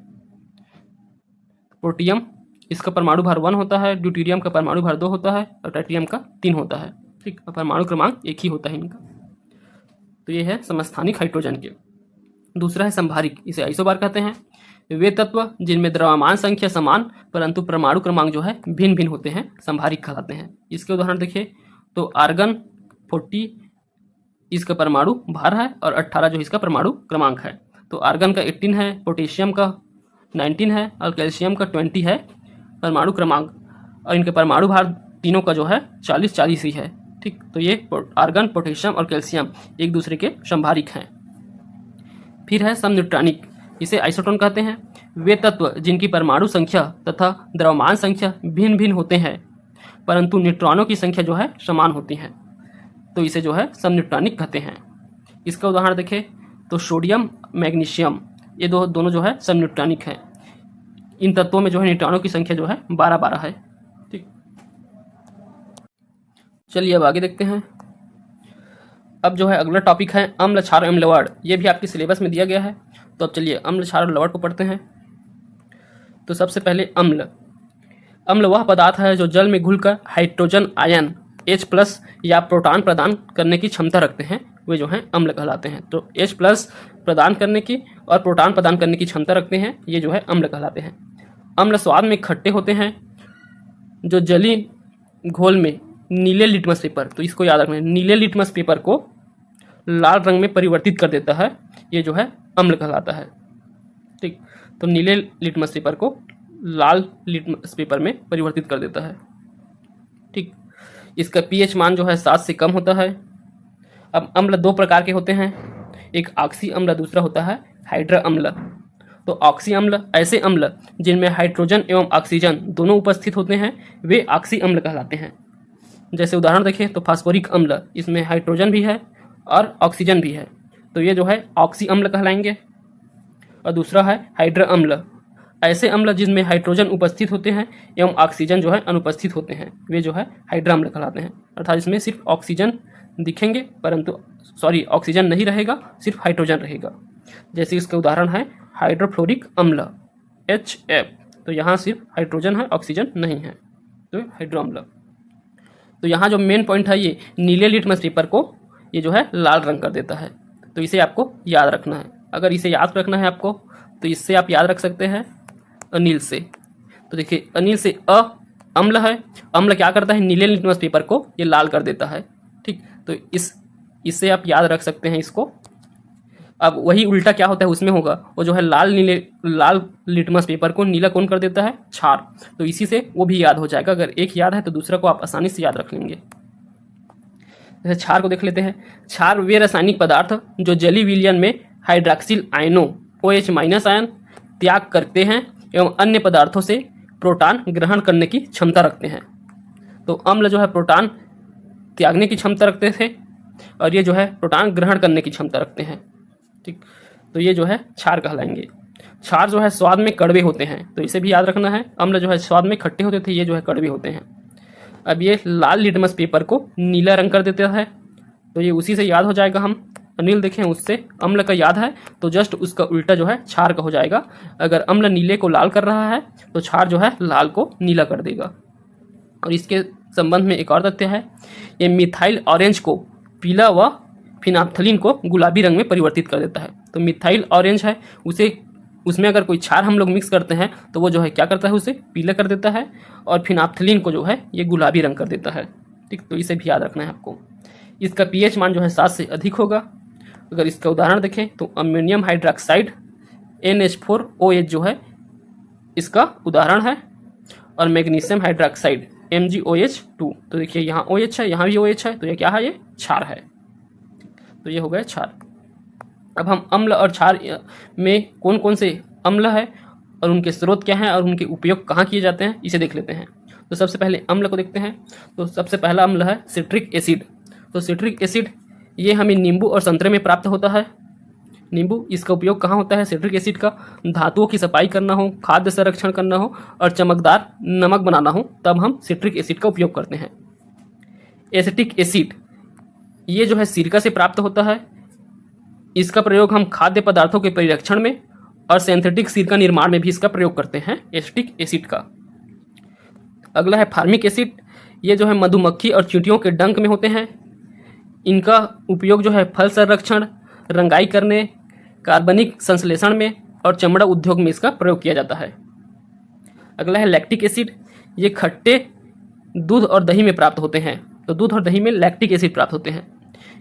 प्रोटियम इसका परमाणु भार 1 होता है, ड्यूटेरियम का परमाणु भार 2 होता है और ट्राइटियम का 3 होता है। ठीक, परमाणु क्रमांक एक ही होता है इनका। तो ये है समस्थानिक हाइड्रोजन के। दूसरा है संभारिक, इसे आइसोबार कहते हैं। वे तत्व जिनमें द्रव्यमान संख्या समान परंतु परमाणु क्रमांक जो है भिन्न भिन्न होते हैं संभारिक कहलाते हैं। इसके उदाहरण देखिए तो आर्गन 40 इसका परमाणु भार है और 18 जो इसका परमाणु क्रमांक है। तो आर्गन का 18 है, पोटेशियम का 19 है और कैल्शियम का 20 है परमाणु क्रमांक, और इनके परमाणु भार तीनों का जो है 40-40 ही है। ठीक, तो ये आर्गन, पोटेशियम और कैल्शियम एक दूसरे के संभारिक हैं। फिर है समन्यूट्रॉनिक, इसे आइसोटोन कहते हैं। वे तत्व जिनकी परमाणु संख्या तथा द्रव्यमान संख्या भिन्न भिन्न होते हैं परंतु न्यूट्रॉनों की संख्या जो है समान होती है, तो इसे जो है समन्यूट्रॉनिक कहते हैं। इसका उदाहरण देखें तो सोडियम, मैग्नीशियम, ये दोनों जो है समन्यूट्रॉनिक हैं। इन तत्वों में जो है न्यूट्रॉनों की संख्या जो है 12-12 है। ठीक, चलिए अब आगे देखते हैं। अब जो है अगला टॉपिक है अम्ल, क्षार एवं लवण। ये भी आपके सिलेबस में दिया गया है, तो अब चलिए अम्ल, क्षार और लवण को पढ़ते हैं। तो सबसे पहले अम्ल। अम्ल वह पदार्थ है जो जल में घुलकर हाइड्रोजन आयन H+ या प्रोटॉन प्रदान करने की क्षमता रखते हैं, वे जो हैं अम्ल कहलाते हैं। तो H+ प्रदान करने की और प्रोटॉन प्रदान करने की क्षमता रखते हैं, ये जो है अम्ल कहलाते हैं। अम्ल स्वाद में खट्टे होते हैं, जो जली घोल में नीले लिटमस पेपर, तो इसको याद रखना है, नीले लिटमस पेपर को लाल रंग में परिवर्तित कर देता है, ये जो है अम्ल कहलाता है। ठीक, तो नीले लिटमस पेपर को लाल लिटमस पेपर में परिवर्तित कर देता है। ठीक, इसका pH मान जो है 7 से कम होता है। अब अम्ल 2 प्रकार के होते हैं, एक ऑक्सी अम्ल, दूसरा होता है हाइड्रा अम्ल। तो ऑक्सी अम्ल ऐसे अम्ल जिनमें हाइड्रोजन एवं ऑक्सीजन दोनों उपस्थित होते हैं, वे ऑक्सी अम्ल कहलाते हैं। जैसे उदाहरण देखें तो फास्फोरिक अम्ल, इसमें हाइड्रोजन भी है और ऑक्सीजन भी है, तो ये जो है ऑक्सी अम्ल कहलाएंगे। और दूसरा है हाइड्रा अम्ल, ऐसे अम्ल जिनमें हाइड्रोजन उपस्थित होते हैं एवं ऑक्सीजन जो है अनुपस्थित होते हैं, वे जो है हाइड्रा अम्ल कहलाते हैं। अर्थात इसमें सिर्फ ऑक्सीजन दिखेंगे परंतु ऑक्सीजन नहीं रहेगा, सिर्फ हाइड्रोजन रहेगा। जैसे इसका उदाहरण है हाइड्रोफ्लोरिक अम्ल HF, तो यहाँ सिर्फ हाइड्रोजन है, ऑक्सीजन नहीं है, तो हाइड्रो अम्ल। तो यहाँ जो मेन पॉइंट है, ये नीले लिटमस पेपर को ये जो है लाल रंग कर देता है, तो इसे आपको याद रखना है। अगर इसे याद रखना है आपको, तो इससे आप याद रख सकते हैं अनिल से। तो देखिए अनिल से अम्ल है, अम्ल क्या करता है, नीले लिटमस पेपर को ये लाल कर देता है। ठीक, तो इससे आप याद रख सकते हैं इसको। अब वही उल्टा क्या होता है उसमें होगा, वो जो है लाल लिटमस पेपर को नीला कौन कर देता है, क्षार। तो इसी से वो भी याद हो जाएगा, अगर एक याद है तो दूसरा को आप आसानी से याद रख लेंगे। जैसे क्षार को देख लेते हैं। क्षार वे रासायनिक पदार्थ जो जलीय विलयन में हाइड्रॉक्सिल आयनों OH- आयन त्याग करते हैं एवं अन्य पदार्थों से प्रोटॉन ग्रहण करने की क्षमता रखते हैं। तो अम्ल जो है प्रोटॉन त्यागने की क्षमता रखते थे और ये जो है प्रोटॉन ग्रहण करने की क्षमता रखते हैं। ठीक, तो ये जो है क्षार कहलाएंगे। क्षार जो है स्वाद में कड़वे होते हैं, तो इसे भी याद रखना है। अम्ल जो है स्वाद में खट्टे होते थे, ये जो है कड़वे होते हैं। अब ये लाल लिटमस पेपर को नीला रंग कर देता है, तो ये उसी से याद हो जाएगा। हम अनिल देखें, उससे अम्ल का याद है तो जस्ट उसका उल्टा जो है क्षार का हो जाएगा। अगर अम्ल नीले को लाल कर रहा है तो क्षार जो है लाल को नीला कर देगा। और इसके संबंध में एक और तथ्य है, ये मिथाइल ऑरेंज को पीला व फिनाप्थलीन को गुलाबी रंग में परिवर्तित कर देता है। तो मिथाइल ऑरेंज है, उसमें अगर कोई क्षार हम लोग मिक्स करते हैं तो वो जो है क्या करता है, उसे पीला कर देता है, और फिनाप्थलीन को जो है ये गुलाबी रंग कर देता है। ठीक, तो इसे भी याद रखना है आपको। इसका pH मान जो है 7 से अधिक होगा। अगर इसका उदाहरण देखें तो अमोनियम हाइड्रोक्साइड NH4OH जो है इसका उदाहरण है, और मैग्नीशियम हाइड्रोक्साइड MgOH2। तो देखिए यहाँ OH है, यहाँ भी OH है, तो ये क्या है, ये क्षार है। तो ये हो गया क्षार। अब हम अम्ल और क्षार में कौन कौन से अम्ल है और उनके स्रोत क्या हैं और उनके उपयोग कहाँ किए जाते हैं, इसे देख लेते हैं। तो सबसे पहले अम्ल को देखते हैं। तो सबसे पहला अम्ल है सिट्रिक एसिड। तो सिट्रिक एसिड ये हमें नींबू और संतरे में प्राप्त होता है। नींबू, इसका उपयोग कहाँ होता है सिट्रिक एसिड का, धातुओं की सफाई करना हो, खाद्य संरक्षण करना हो और चमकदार नमक बनाना हो, तब हम सिट्रिक एसिड का उपयोग करते हैं। एसिटिक एसिड ये जो है सिरका से प्राप्त होता है। इसका प्रयोग हम खाद्य पदार्थों के परिरक्षण में और सिंथेटिक सिरका निर्माण में भी इसका प्रयोग करते हैं, एसिटिक एसिड का। अगला है फार्मिक एसिड। ये जो है मधुमक्खी और चींटियों के डंक में होते हैं। इनका उपयोग जो है फल संरक्षण, रंगाई करने, कार्बनिक संश्लेषण में और चमड़ा उद्योग में इसका प्रयोग किया जाता है। अगला है लैक्टिक एसिड। ये खट्टे दूध और दही में प्राप्त होते हैं। तो दूध और दही में लैक्टिक एसिड प्राप्त होते हैं।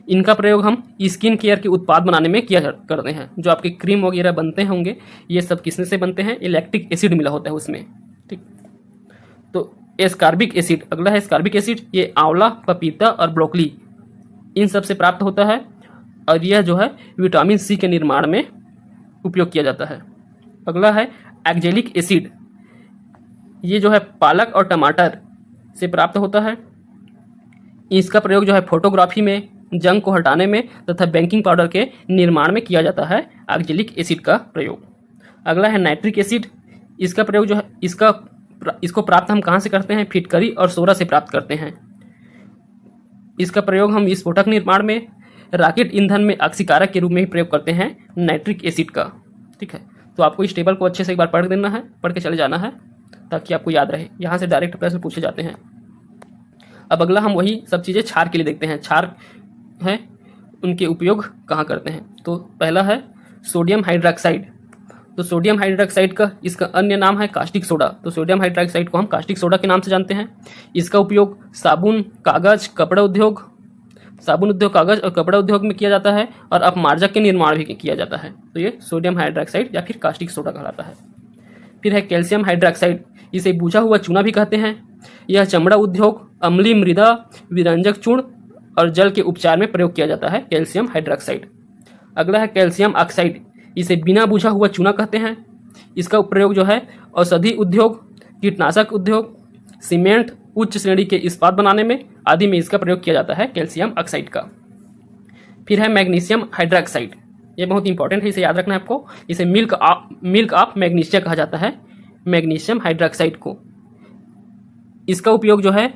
इनका प्रयोग हम स्किन केयर के उत्पाद बनाने में करते हैं। जो आपके क्रीम वगैरह बनते होंगे, ये सब किसमें से बनते हैं? ये लैक्टिक एसिड मिला होता है उसमें। ठीक, तो एस्कार्बिक एसिड, अगला है एस्कार्बिक एसिड। ये आंवला, पपीता और ब्रोकली इन सब से प्राप्त होता है और यह जो है विटामिन सी के निर्माण में उपयोग किया जाता है। अगला है एक्जेलिक एसिड। ये जो है पालक और टमाटर से प्राप्त होता है। इसका प्रयोग जो है फोटोग्राफी में, जंग को हटाने में तथा बेकिंग पाउडर के निर्माण में किया जाता है एक्जेलिक एसिड का प्रयोग। अगला है नाइट्रिक एसिड। इसका प्रयोग जो है इसको प्राप्त हम कहाँ से करते हैं? फिटकरी और सोरा से प्राप्त करते हैं। इसका प्रयोग हम विस्फोटक निर्माण में, रॉकेट ईंधन में अक्सीकारक के रूप में ही प्रयोग करते हैं नाइट्रिक एसिड का। ठीक है, तो आपको इस टेबल को अच्छे से एक बार पढ़ देना है, पढ़ के चले जाना है ताकि आपको याद रहे। यहाँ से डायरेक्ट प्रश्न पूछे जाते हैं। अब अगला हम वही सब चीज़ें क्षार के लिए देखते हैं। क्षार है, उनके उपयोग कहाँ करते हैं? तो पहला है सोडियम हाइड्रोक्साइड। तो सोडियम हाइड्रोक्साइड का इसका अन्य नाम है कास्टिक सोडा। तो सोडियम हाइड्रोक्साइड को हम कास्टिक सोडा के नाम से जानते हैं। इसका उपयोग साबुन, कागज, कपड़ा उद्योग, साबुन उद्योग, कागज और कपड़ा उद्योग में किया जाता है और अपमार्जक के निर्माण भी किया जाता है। तो ये सोडियम हाइड्रोक्साइड या फिर कास्टिक सोडा कहलाता है। फिर है कैल्शियम हाइड्रोक्साइड। इसे बुझा हुआ चूना भी कहते हैं। यह चमड़ा उद्योग, अम्लीय मृदा, विरंजक चूर्ण और जल के उपचार में प्रयोग किया जाता है कैल्शियम हाइड्रोक्साइड। अगला है कैल्शियम ऑक्साइड। इसे बिना बुझा हुआ चूना कहते हैं। इसका प्रयोग जो है औषधि उद्योग, कीटनाशक उद्योग, सीमेंट, उच्च श्रेणी के इस्पात बनाने में आदि में इसका प्रयोग किया जाता है कैल्शियम ऑक्साइड का। फिर है मैग्नीशियम हाइड्रोक्साइड। ये बहुत इंपॉर्टेंट है, इसे याद रखना है आपको। इसे मिल्क ऑफ मैग्नीशिया कहा जाता है, मैग्नीशियम हाइड्रोक्साइड को। इसका उपयोग जो है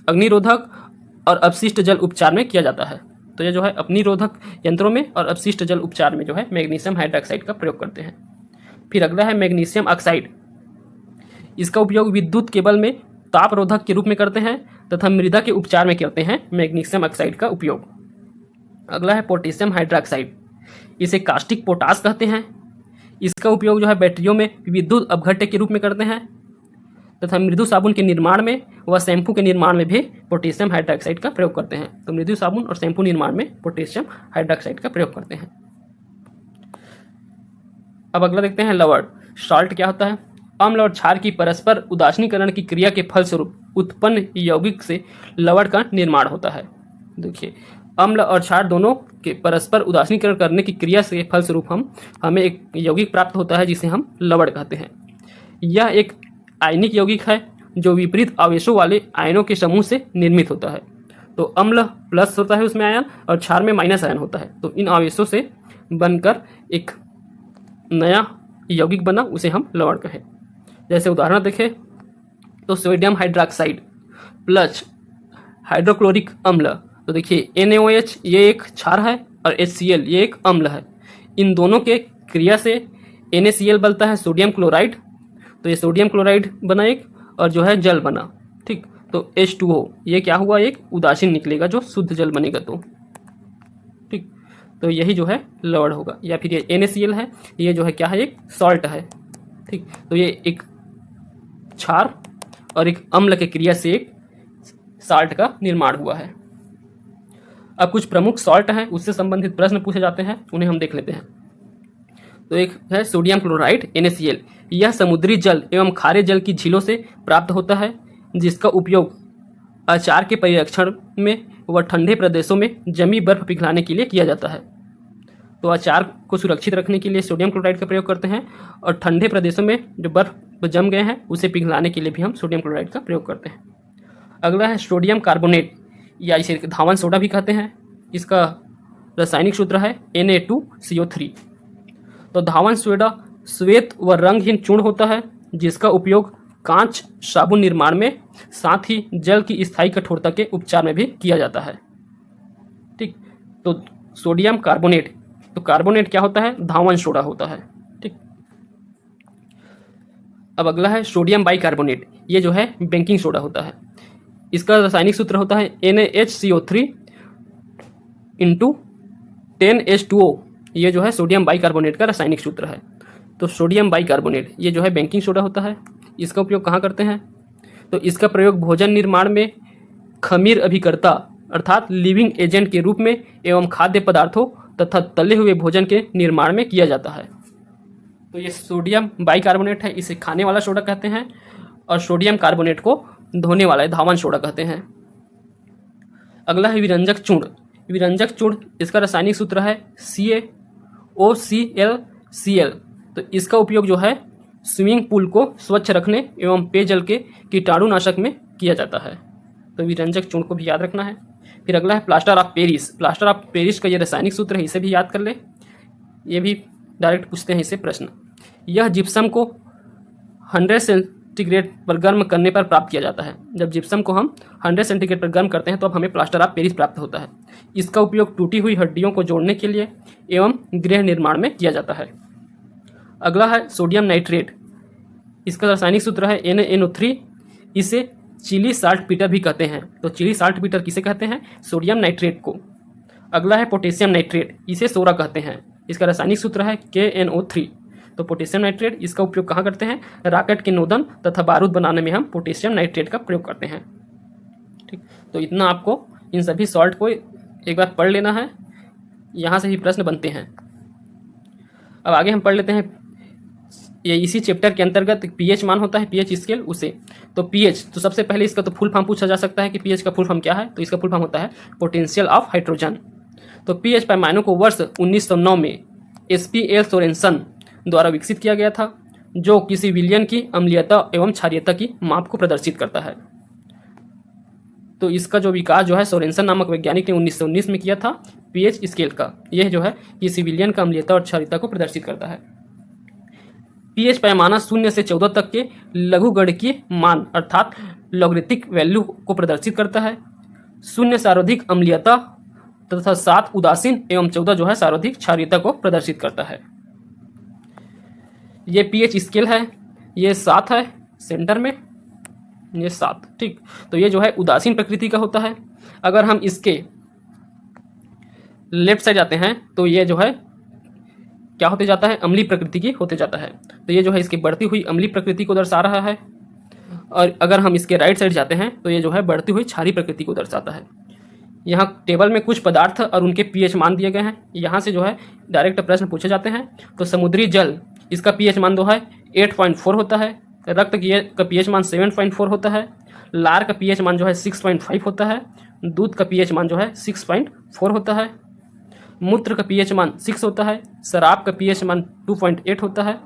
अग्निरोधक और अपशिष्ट जल उपचार में किया जाता है। तो ये जो है अग्निरोधक यंत्रों में और अपशिष्ट जल उपचार में जो है मैग्नीशियम हाइड्रोक्साइड का प्रयोग करते हैं। फिर अगला है मैग्नीशियम ऑक्साइड। इसका उपयोग विद्युत केबल में ताप रोधक के रूप में करते हैं तथा मृदा के उपचार में करते हैं मैग्नीशियम ऑक्साइड का उपयोग। अगला है पोटेशियम हाइड्रोक्साइड। इसे कास्टिक पोटास कहते हैं। इसका उपयोग जो है बैटरियों में विद्युत अपघट्य के रूप में करते हैं तथा मृदु साबुन के निर्माण में व शैम्पू के निर्माण में भी पोटेशियम हाइड्रोक्साइड का प्रयोग करते हैं। तो मृदु साबुन और शैम्पू निर्माण में पोटेशियम हाइड्रोक्साइड का प्रयोग करते हैं। अब अगला देखते हैं लवण। सॉल्ट क्या होता है? अम्ल और क्षार की परस्पर उदासीनीकरण की क्रिया के फलस्वरूप उत्पन्न यौगिक से लवण का निर्माण होता है। देखिए, अम्ल और क्षार दोनों के परस्पर उदासीनीकरण करने की क्रिया से फलस्वरूप हमें एक यौगिक प्राप्त होता है जिसे हम लवण कहते हैं। यह एक आयनिक यौगिक है जो विपरीत आवेशों वाले आयनों के समूह से निर्मित होता है। तो अम्ल प्लस होता है उसमें आयन और क्षार में माइनस आयन होता है। तो इन आवेशों से बनकर एक नया यौगिक बना, उसे हम लवण कहें। जैसे उदाहरण देखें तो सोडियम हाइड्रोक्साइड प्लस हाइड्रोक्लोरिक अम्ल। तो देखिए NaOH ये एक क्षार है और HCl ये एक अम्ल है। इन दोनों के क्रिया से NaCl बनता है सोडियम क्लोराइड। तो ये सोडियम क्लोराइड बना एक और जो है जल बना। ठीक, तो H2O ये क्या हुआ? एक उदासीन निकलेगा जो शुद्ध जल बनेगा। तो ठीक, तो यही जो है लवण होगा। या फिर ये NaCl है, ये जो है क्या है? एक सॉल्ट है। ठीक, तो ये एक क्षार और एक अम्ल के क्रिया से एक साल्ट का निर्माण हुआ है। अब कुछ प्रमुख सॉल्ट हैं, उससे संबंधित प्रश्न पूछे जाते हैं, उन्हें हम देख लेते हैं। तो एक है सोडियम क्लोराइड NaCl। यह समुद्री जल एवं खारे जल की झीलों से प्राप्त होता है, जिसका उपयोग अचार के परिरक्षण में व ठंडे प्रदेशों में जमी बर्फ पिघलाने के लिए किया जाता है। तो अचार को सुरक्षित रखने के लिए सोडियम क्लोराइड का प्रयोग करते हैं और ठंडे प्रदेशों में जो बर्फ जम गए हैं उसे पिघलाने के लिए भी हम सोडियम क्लोराइड का प्रयोग करते हैं। अगला है सोडियम कार्बोनेट या इसे धावन सोडा भी कहते हैं। इसका रासायनिक सूत्र है Na2CO3। तो धावन सोडा श्वेत व रंगहीन चूर्ण होता है जिसका उपयोग कांच, साबुन निर्माण में, साथ ही जल की स्थायी कठोरता के उपचार में भी किया जाता है। ठीक, तो सोडियम कार्बोनेट, तो कार्बोनेट क्या होता है? धावन सोडा होता है। ठीक, अब अगला है सोडियम बाइकार्बोनेट। ये जो है बेकिंग सोडा होता है। इसका रासायनिक सूत्र होता है NaHCO3 × 10H2O। ये जो है सोडियम बाइकार्बोनेट का रासायनिक सूत्र है। तो सोडियम बाइकार्बोनेट ये जो है बेकिंग सोडा होता है। इसका उपयोग कहाँ करते हैं? तो इसका प्रयोग भोजन निर्माण में खमीर अभिकर्ता अर्थात लिविंग एजेंट के रूप में एवं खाद्य पदार्थों तथा तले हुए भोजन के निर्माण में किया जाता है। तो ये सोडियम बाइकार्बोनेट है, इसे खाने वाला सोडा कहते हैं, और सोडियम कार्बोनेट को धोने वाला धावन सोडा कहते हैं। अगला है विरंजक चूर्ण। विरंजक चूर्ण इसका रासायनिक सूत्र है CaOClCl। तो इसका उपयोग जो है स्विमिंग पूल को स्वच्छ रखने एवं पेयजल के कीटाणुनाशक में किया जाता है। तो विरंजक चूर्ण को भी याद रखना है। फिर अगला है plaster of Paris. Plaster of Paris का ये रासायनिक सूत्र है, इसे भी याद कर ले, ये भी डायरेक्ट पूछते हैं इससे प्रश्न। यह जिप्सम को 100 सेंटीग्रेड पर गर्म करने पर प्राप्त किया जाता है। जब जिप्सम को हम 100 सेंटीग्रेड पर गर्म करते हैं तो अब हमें प्लास्टर ऑफ पेरिस प्राप्त होता है। इसका उपयोग टूटी हुई हड्डियों को जोड़ने के लिए एवं गृह निर्माण में किया जाता है। अगला है सोडियम नाइट्रेट। इसका रासायनिक सूत्र है NaNO3। इसे चिली साल्ट पीटर भी कहते हैं। तो चिली साल्ट पीटर किसे कहते हैं? सोडियम नाइट्रेट को। अगला है पोटेशियम नाइट्रेट, इसे सोरा कहते हैं। इसका रासायनिक सूत्र है KNO3। तो पोटेशियम नाइट्रेट इसका उपयोग कहाँ करते हैं? रॉकेट के नोदन तथा बारूद बनाने में हम पोटेशियम नाइट्रेट का प्रयोग करते हैं। ठीक, तो इतना आपको इन सभी सॉल्ट को एक बार पढ़ लेना है, यहाँ से ही प्रश्न बनते हैं। अब आगे हम पढ़ लेते हैं ये इसी चैप्टर के अंतर्गत पीएच मान होता है, पीएच स्केल उसे। तो पीएच, तो सबसे पहले इसका तो फुल फॉर्म पूछा जा सकता है कि पीएच का फुल फॉर्म क्या है। तो इसका फुल फॉर्म होता है पोटेंशियल ऑफ हाइड्रोजन। तो पीएच पैमानों को वर्ष 1909 में SPL सोरेनसन द्वारा विकसित किया गया था, जो किसी विलयन की अम्लीयता एवं क्षारीयता की माप को प्रदर्शित करता है। तो इसका जो विकास जो है सोरेनसन नामक वैज्ञानिक ने 1919 में किया था पीएच स्केल का। यह जो है किसी विलयन का अम्लीयता और क्षारीयता को प्रदर्शित करता है। पीएच पैमाना 0 से 14 तक के लघुगणकीय मान अर्थात लॉगरिथमिक वैल्यू को प्रदर्शित करता है। 0 सर्वाधिक अम्लीयता तथा 7 उदासीन एवं 14 जो है सर्वाधिक क्षारीयता को प्रदर्शित करता है। ये पीएच स्केल है, ये 7 है सेंटर में, ये 7। ठीक, तो ये जो है उदासीन प्रकृति का होता है। अगर हम इसके लेफ्ट साइड जाते हैं तो ये जो है क्या होते जाता है? अम्लीय प्रकृति की होते जाता है। तो ये जो है इसकी बढ़ती हुई अम्लीय प्रकृति को दर्शा रहा है। और अगर हम इसके राइट साइड जाते हैं तो ये जो है बढ़ती हुई क्षारीय प्रकृति को दर्शाता है। यहाँ टेबल में कुछ पदार्थ और उनके पीएच मान दिए गए हैं, यहाँ से जो है डायरेक्ट प्रश्न पूछे जाते हैं। तो समुद्री जल, इसका पीएच मान जो है 8.4 होता है। रक्त का पीएच मान 7.4 होता है। लार का पीएच मान जो है 6.5 होता है। दूध का पीएच मान जो है 6.4 होता है। मूत्र का पीएच मान 6 होता है। शराब का पीएच मान 2.8 होता है।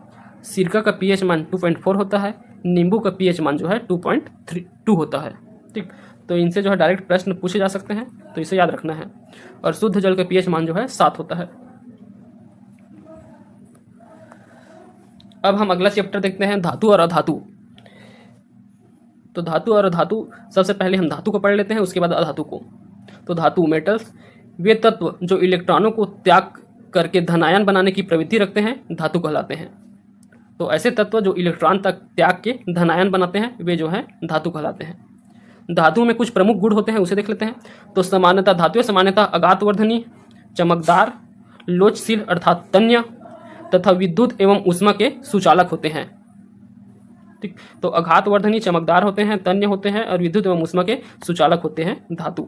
सिरका का पीएच मान 2.4 होता है। नींबू का पीएच मान जो है 2.2 होता है। ठीक, तो इनसे जो है डायरेक्ट प्रश्न पूछे जा सकते हैं, तो इसे याद रखना है। और शुद्ध जल का पीएच मान जो है 7 होता है। अब हम अगला चैप्टर देखते हैं धातु और अधातु। तो धातु और अधातु, सबसे पहले हम धातु को पढ़ लेते हैं, उसके बाद अधातु को। तो धातु मेटल्स वे तत्व जो इलेक्ट्रॉनों को त्याग करके धनायन बनाने की प्रवृत्ति रखते हैं धातु कहलाते हैं। तो ऐसे तत्व जो इलेक्ट्रॉन तक त्याग के धनायन बनाते हैं वे जो है धातु कहलाते हैं। धातु में कुछ प्रमुख गुण होते हैं, उसे देख लेते हैं। तो सामान्यतः धातुएं सामान्यतः आघातवर्धनी, चमकदार, लोचशील अर्थात तन्य तथा विद्युत एवं ऊष्मा के सुचालक होते हैं। ठीक, तो आघातवर्धनी, चमकदार होते हैं, तन्य होते हैं और विद्युत एवं ऊष्मा के सुचालक होते हैं धातु।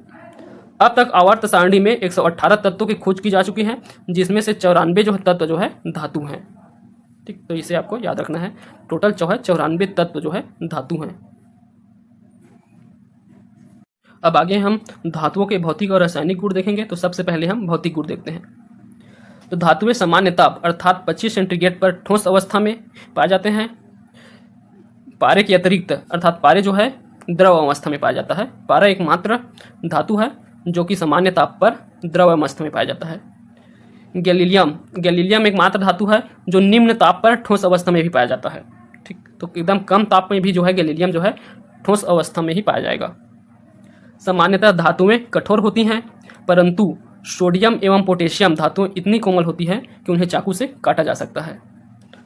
अब तक आवर्त सारणी में 118 तत्वों की खोज की जा चुकी है, जिसमें से 94 जो है तत्व जो है धातु हैं। ठीक, तो इसे आपको याद रखना है। टोटल 94 तत्व जो है धातु हैं। अब आगे हम धातुओं के भौतिक और रासायनिक गुण देखेंगे। तो सबसे पहले हम भौतिक गुण देखते हैं। तो धातुएं सामान्य ताप अर्थात 25 सेंटीग्रेड पर ठोस अवस्था में पाए जाते हैं। पारे के अतिरिक्त अर्थात पारे जो है द्रव अवस्था में पाया जाता है। पारा एकमात्र धातु है जो कि सामान्य ताप पर द्रव अवस्था में पाया जाता है। गैलीलियम एकमात्र धातु है जो निम्न ताप पर ठोस अवस्था में भी पाया जाता है। ठीक, तो एकदम कम ताप में भी जो है गैलीलियम जो है ठोस अवस्था में ही पाया जाएगा। सामान्यतः धातुएं कठोर होती हैं, परंतु सोडियम एवं पोटेशियम धातुएं इतनी कोमल होती हैं कि उन्हें चाकू से काटा जा सकता है।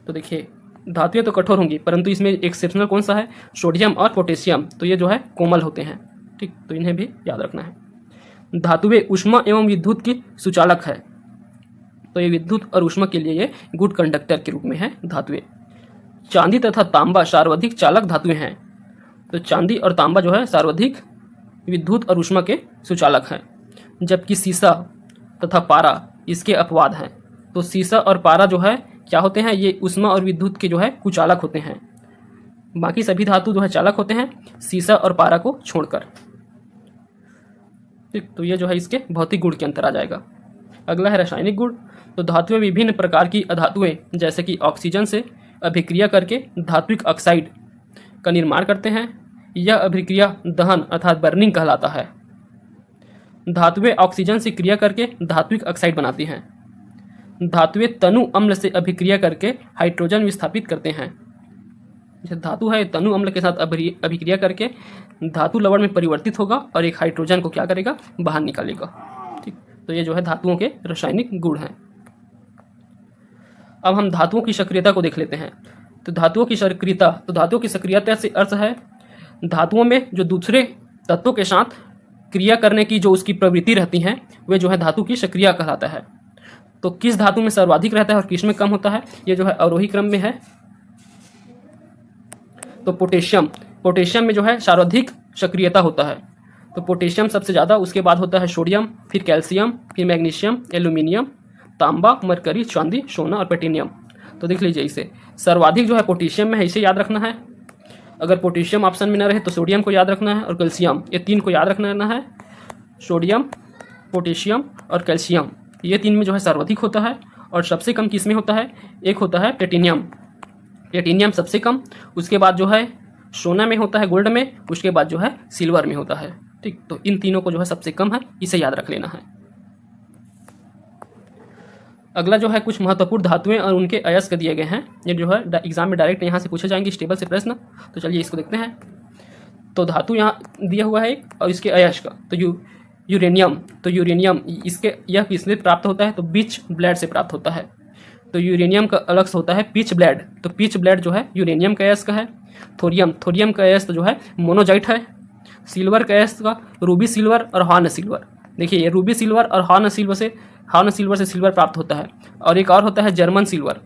तो देखिए धातुएं तो कठोर होंगी, परंतु इसमें एक्सेप्शनल कौन सा है? सोडियम और पोटेशियम। तो ये जो है कोमल होते हैं। ठीक, तो इन्हें भी याद रखना है। धातुएं ऊष्मा एवं विद्युत की सुचालक है। तो ये विद्युत और ऊष्मा के लिए ये गुड कंडक्टर के रूप में है धातुएं। चांदी तथा तांबा सर्वाधिक चालक धातुएं हैं। तो चांदी और तांबा जो है सर्वाधिक विद्युत और ऊष्मा के सुचालक हैं, जबकि सीसा तथा पारा इसके अपवाद हैं। तो सीसा और पारा जो है क्या होते हैं, ये ऊष्मा और विद्युत के जो है कुचालक होते हैं। बाकी सभी धातु जो है चालक होते हैं, सीसा और पारा को छोड़कर। ठीक, तो ये जो है इसके भौतिक गुण के अंतर आ जाएगा। अगला है रासायनिक गुण। तो धातुएं विभिन्न प्रकार की अधातुएं जैसे कि ऑक्सीजन से अभिक्रिया करके धात्विक ऑक्साइड का निर्माण करते हैं। यह अभिक्रिया दहन अर्थात बर्निंग कहलाता है। धातुएं ऑक्सीजन से क्रिया करके धात्विक ऑक्साइड बनाती हैं। धातुएं तनु अम्ल से अभिक्रिया करके हाइड्रोजन विस्थापित करते हैं। जैसे धातु है तनु अम्ल के साथ अभिक्रिया करके धातु लवण में परिवर्तित होगा और एक हाइड्रोजन को क्या करेगा, बाहर निकालेगा। ठीक, तो ये जो है धातुओं के रासायनिक गुण हैं। अब हम धातुओं की सक्रियता को देख लेते हैं। तो धातुओं की सक्रियता, तो धातुओं की सक्रियता से अर्थ है धातुओं में जो दूसरे तत्वों के साथ क्रिया करने की जो उसकी प्रवृत्ति रहती है वे जो है धातु की सक्रिया कहलाता है। तो किस धातु में सर्वाधिक रहता है और किस में कम होता है, ये जो है अवरोही क्रम में है। तो पोटेशियम में जो है सर्वाधिक सक्रियता होता है। तो पोटेशियम सबसे ज़्यादा, उसके बाद होता है सोडियम, फिर कैल्शियम, फिर मैग्नीशियम, एल्यूमिनियम, तांबा, मरकरी, चांदी, सोना और प्लेटिनियम। तो देख लीजिए इसे सर्वाधिक जो है पोटेशियम में है, इसे याद रखना है। अगर पोटेशियम ऑप्शन में न रहे तो सोडियम को याद रखना है और कैल्शियम, ये तीन को याद रखना है। सोडियम, पोटेशियम और कैल्शियम, ये तीन में जो है सर्वाधिक होता है। और सबसे कम किस में होता है, एक होता है प्लेटिनियम सबसे कम, उसके बाद जो है सोना में होता है, गोल्ड में, उसके बाद जो है सिल्वर में होता है। ठीक, तो इन तीनों को जो है सबसे कम है, इसे याद रख लेना है। अगला जो है कुछ महत्वपूर्ण धातुएं और उनके अयस्क दिए गए हैं। ये जो है एग्जाम में डायरेक्ट यहाँ से पूछे जाएंगे इस टेबल से प्रश्न। तो चलिए इसको देखते हैं। तो धातु यहाँ दिया हुआ है एक, और इसके अयस्क। तो यूरेनियम, तो यूरेनियम इसके यह किससे प्राप्त होता है, तो पिच ब्लेड से प्राप्त होता है। तो यूरेनियम का अलग से होता है पिच ब्लेड। तो पिच ब्लेड जो है यूरेनियम का अयस्क है। थोरियम का अयस्क जो है मोनोजाइट है। सिल्वर का अयस्क का रूबी सिल्वर और हॉर्न सिल्वर। देखिए ये रूबी सिल्वर और हॉर्न सिल्वर से सिल्वर प्राप्त होता है। और एक और होता है जर्मन सिल्वर।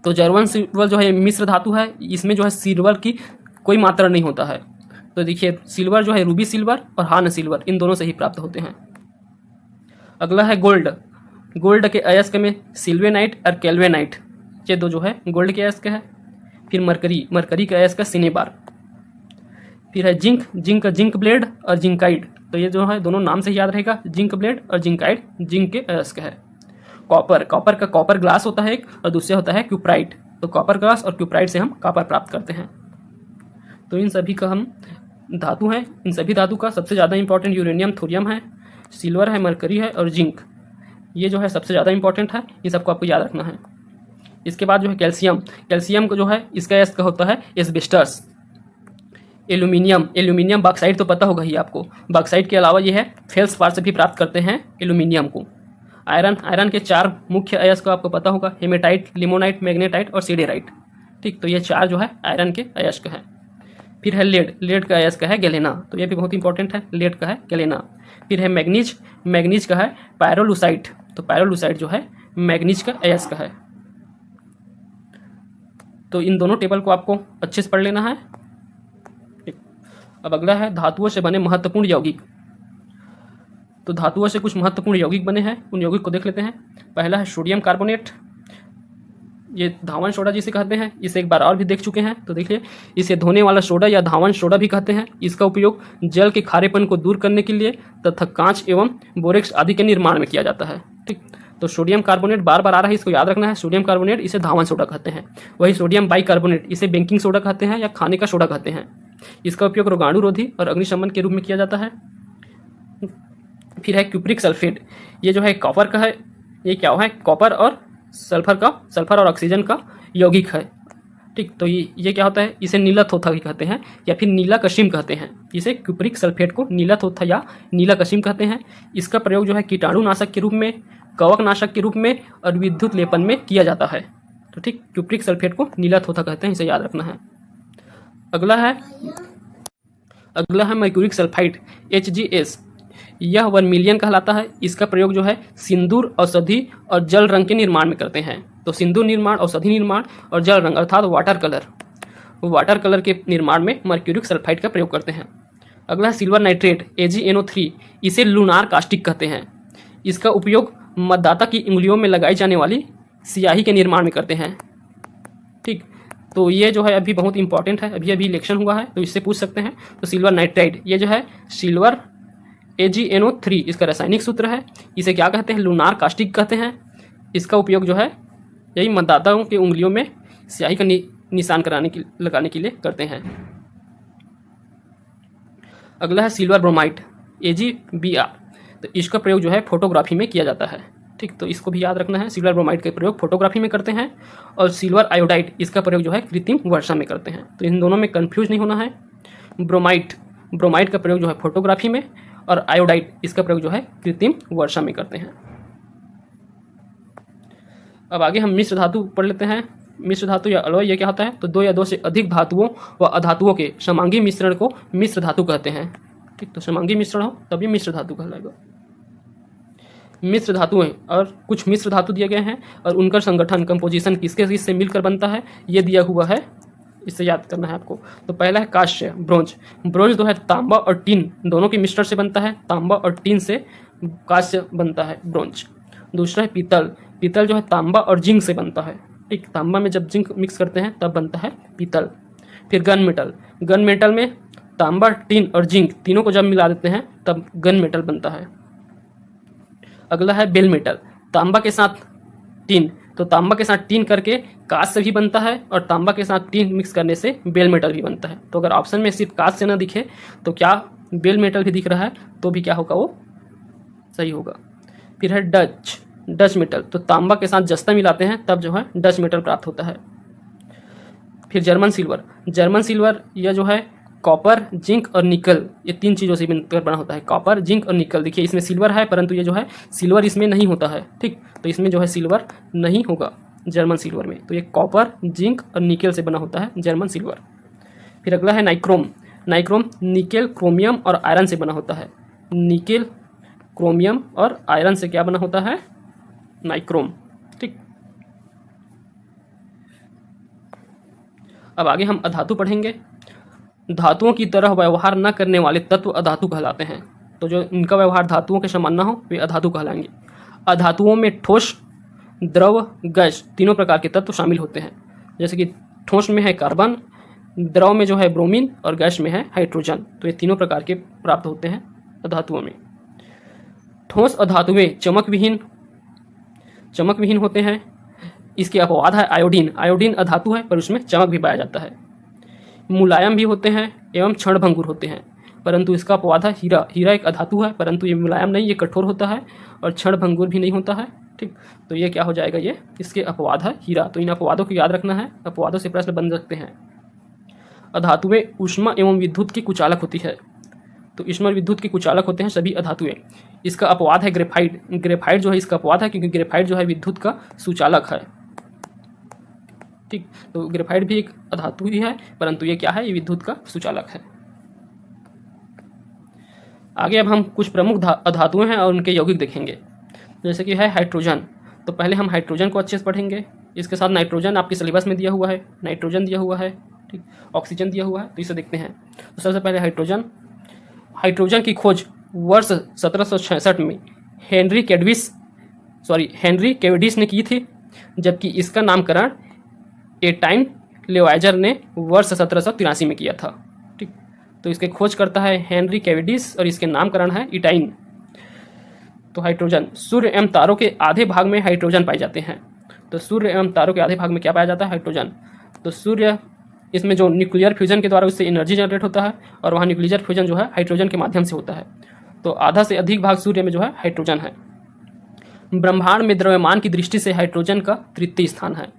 तो जर्मन सिल्वर जो है मिश्र धातु है, इसमें जो है सिल्वर की कोई मात्रा नहीं होता है। तो देखिए सिल्वर जो है रूबी सिल्वर और हॉर्न सिल्वर, इन दोनों से ही प्राप्त होते हैं। अगला है गोल्ड के अयस्क में सिल्वेनाइट और कैल्वेनाइट, ये दो जो है गोल्ड के अयस्क है। फिर मरकरी का अयस्क सिनेबार। फिर है जिंक का जिंक ब्लेड और जिंकाइड। तो ये जो है दोनों नाम से ही याद रहेगा, जिंक ब्लेड और जिंकाइड, जिंक के अयस्क है। कॉपर का कॉपर ग्लास होता है एक, और दूसरा होता है क्यूप्राइट। तो कॉपर ग्लास और क्यूप्राइट से हम कॉपर प्राप्त करते हैं। तो इन सभी का हम धातु हैं, इन सभी धातु का सबसे ज़्यादा इंपॉर्टेंट यूरेनियम, थोरियम है, सिल्वर है, मरकरी है और जिंक, ये जो है सबसे ज़्यादा इंपॉर्टेंट है। ये सबको आपको याद रखना है। इसके बाद जो है कैल्शियम को जो है इसका अयस्क होता है एस्बेस्टस। एल्यूमिनियम बॉक्साइट तो पता होगा ही आपको। बॉक्साइट के अलावा ये है फेल्सपार से भी प्राप्त करते हैं एल्यूमिनियम को। आयरन के चार मुख्य अयस्क आपको पता होगा, हेमेटाइट, लिमोनाइट, मैग्नेटाइट और सीडेराइट। ठीक, तो ये चार जो है आयरन के अयस्क हैं। फिर है लेड का अयस्क है गैलेना। तो ये भी बहुत इंपॉर्टेंट है, लेड का है गैलेना। फिर है मैग्नीज का है पायरोलुसाइट। तो पायरोलुसाइट जो है मैग्नीज का अयस्क है। तो इन दोनों टेबल को आपको अच्छे से पढ़ लेना है। अब अगला है धातुओं से बने महत्वपूर्ण यौगिक। तो धातुओं से कुछ महत्वपूर्ण यौगिक बने हैं, उन यौगिक को देख लेते हैं। पहला है सोडियम कार्बोनेट, ये धावन सोडा जिसे कहते हैं, इसे एक बार और भी देख चुके हैं। तो देखिए इसे धोने वाला सोडा या धावन सोडा भी कहते हैं। इसका उपयोग जल के खारेपन को दूर करने के लिए तथा कांच एवं बोरेक्स आदि के निर्माण में किया जाता है। ठीक, तो सोडियम कार्बोनेट बार बार आ रहा है, इसको याद रखना है। सोडियम कार्बोनेट इसे धावन सोडा कहते हैं। वही सोडियम बाइकार्बोनेट इसे बेकिंग सोडा कहते हैं या खाने का सोडा कहते हैं। इसका उपयोग रोगाणुरोधी और अग्निशमन के रूप में किया जाता है। फिर है क्यूप्रिक सल्फेट, ये जो है कॉपर का है। ये क्या है, कॉपर और सल्फर और ऑक्सीजन का यौगिक है। ठीक, तो ये क्या होता है, इसे नीला थोथा भी कहते हैं या फिर नीला कशिम कहते हैं। इसे क्यूप्रिक सल्फेट को नीला थोथा या नीला कशिम कहते हैं। इसका प्रयोग जो है कीटाणुनाशक के रूप में, कवकनाशक के रूप में और विद्युत लेपन में किया जाता है। तो ठीक, क्यूप्रिक सल्फेट को नीला थोथा कहते हैं, इसे याद रखना है। अगला है मर्क्यूरिक सल्फाइड, HgS। यह वर्मिलियन कहलाता है। इसका प्रयोग जो है सिंदूर, औषधि और जल रंग के निर्माण में करते हैं। तो सिंदूर निर्माण, औषधि निर्माण और जल रंग अर्थात वाटर कलर के निर्माण में मर्क्यूरिक सल्फाइड का प्रयोग करते हैं। अगला है सिल्वर नाइट्रेट AgNO3। इसे लूनार कास्टिक कहते हैं। इसका उपयोग मतदाता की उंगलियों में लगाई जाने वाली स्याही के निर्माण में करते हैं। ठीक, तो ये जो है अभी बहुत इंपॉर्टेंट है, अभी इलेक्शन हुआ है तो इससे पूछ सकते हैं। तो सिल्वर नाइट्राइड, ये जो है सिल्वर AgNO3 इसका रासायनिक सूत्र है। इसे क्या कहते हैं? लूनार कास्टिक कहते हैं। इसका उपयोग जो है यही मतदाताओं की उंगलियों में स्याही का निशान लगाने के लिए करते हैं। अगला है सिल्वर ब्रोमाइड AgBr। तो इसका प्रयोग जो है फोटोग्राफी में किया जाता है। ठीक, तो इसको भी याद रखना है। सिल्वर ब्रोमाइड का प्रयोग फोटोग्राफी में करते हैं। और सिल्वर आयोडाइड, इसका प्रयोग जो है कृत्रिम वर्षा में करते हैं। तो इन दोनों में कंफ्यूज नहीं होना है। ब्रोमाइड का प्रयोग जो है फोटोग्राफी में, और आयोडाइड इसका प्रयोग जो है कृत्रिम वर्षा में करते हैं। अब आगे हम मिश्र धातु पढ़ लेते हैं। मिश्र धातु या अलॉय ये क्या होता है? तो दो या दो से अधिक धातुओं व अधातुओं के समांगी मिश्रण को मिश्र धातु कहते हैं। ठीक, तो समांगी मिश्रण हो तभी मिश्र धातु कहलाएगा। मिश्र धातुएं और कुछ मिश्र धातु दिए गए हैं और उनका संगठन कंपोजिशन किसके किससे मिलकर बनता है ये दिया हुआ है, इससे याद करना है आपको। तो पहला है कांस्य, ब्रोंज जो है तांबा और टीन दोनों के मिश्रण से बनता है। तांबा और टीन से कांस्य बनता है ब्रोंज। दूसरा है पीतल जो है तांबा और जिंक से बनता है। ठीक, तांबा में जब जिंक मिक्स करते हैं तब बनता है पीतल। फिर गन मेटल में तांबा, टीन और जिंक तीनों को जब मिला देते हैं तब गन मेटल बनता है। अगला है बेल मेटल, तांबा के साथ टीन, तो तांबा के साथ टीन करके कांच से भी बनता है और तांबा के साथ टीन मिक्स करने से बेल मेटल भी बनता है। तो अगर ऑप्शन में सिर्फ कांच से ना दिखे तो क्या बेल मेटल भी दिख रहा है तो भी क्या होगा, वो सही होगा। फिर है डच मेटल, तो तांबा के साथ जस्ता मिलाते हैं तब जो है डच मेटल प्राप्त होता है। फिर जर्मन सिल्वर यह जो है कॉपर, जिंक और निकल, ये तीन चीज़ों से मिलकर बना होता है। कॉपर, जिंक और निकल। देखिए इसमें सिल्वर है परंतु ये जो है सिल्वर इसमें नहीं होता है। ठीक, तो इसमें जो है सिल्वर नहीं होगा जर्मन सिल्वर में। तो ये कॉपर, जिंक और निकल से बना होता है जर्मन सिल्वर। फिर अगला है नाइक्रोम निकेल, क्रोमियम और आयरन से बना होता है। निकेल, क्रोमियम और आयरन से क्या बना होता है? नाइक्रोम। ठीक, अब आगे हम अधातु पढ़ेंगे। धातुओं की तरह व्यवहार न करने वाले तत्व अधातु कहलाते हैं। तो जो इनका व्यवहार धातुओं के समान न हो वे अधातु कहलाएंगे। अधातुओं में ठोस, द्रव, गैस तीनों प्रकार के तत्व शामिल होते हैं। जैसे कि ठोस में है कार्बन, द्रव में जो है ब्रोमीन और गैस में है हाइड्रोजन। तो ये तीनों प्रकार के प्राप्त होते हैं अधातुओं में। ठोस अधातुएं चमक विहीन होते हैं। इसके अपवाद है आयोडीन अधातु है पर उसमें चमक भी पाया जाता है। मुलायम भी होते हैं एवं क्षणभंगुर होते हैं, परंतु इसका अपवाद है हीरा एक अधातु है परंतु ये मुलायम नहीं, ये कठोर होता है और क्षणभंगुर भी नहीं होता है। ठीक, तो ये क्या हो जाएगा, ये इसके अपवाद है हीरा। तो इन अपवादों को याद रखना है, अपवादों से प्रश्न बन सकते हैं। अधातुएं ऊष्मा एवं विद्युत की कुचालक होती है। तो ऊष्मा और विद्युत की कुचालक होते हैं सभी अधातुएं। इसका अपवाद है ग्रेफाइट जो है इसका अपवाद है क्योंकि ग्रेफाइट जो है विद्युत का सुचालक है। ठीक, तो ग्रेफाइट भी एक अधातु ही है परंतु ये क्या है, ये विद्युत का सुचालक है। आगे अब हम कुछ प्रमुख अधातुएं हैं और उनके यौगिक देखेंगे। जैसे कि है हाइड्रोजन, तो पहले हम हाइड्रोजन को अच्छे से पढ़ेंगे। इसके साथ नाइट्रोजन आपके सिलेबस में दिया हुआ है, नाइट्रोजन दिया हुआ है, ठीक, ऑक्सीजन दिया हुआ है, तो इसे देखते हैं। तो सबसे पहले हाइड्रोजन की खोज वर्ष 1766 में हेनरी कैवेंडिश ने की थी, जबकि इसका नामकरण एटाइन लेवाइजर ने वर्ष 1783 में किया था। ठीक, तो इसके खोज करता है हेनरी कैवेंडिश और इसके नामकरण है इटाइन। तो हाइड्रोजन, सूर्य एवं तारों के आधे भाग में हाइड्रोजन पाए जाते हैं। तो सूर्य एवं तारों के आधे भाग में क्या पाया जाता है, हाइड्रोजन। तो सूर्य, इसमें जो न्यूक्लियर फ्यूजन के द्वारा उससे एनर्जी जनरेट होता है और वहाँ न्यूक्लियर फ्यूजन जो है हाइड्रोजन के माध्यम से होता है। तो आधा से अधिक भाग सूर्य में जो है हाइड्रोजन है। ब्रह्मांड में द्रव्यमान की दृष्टि से हाइड्रोजन का तृतीय स्थान है।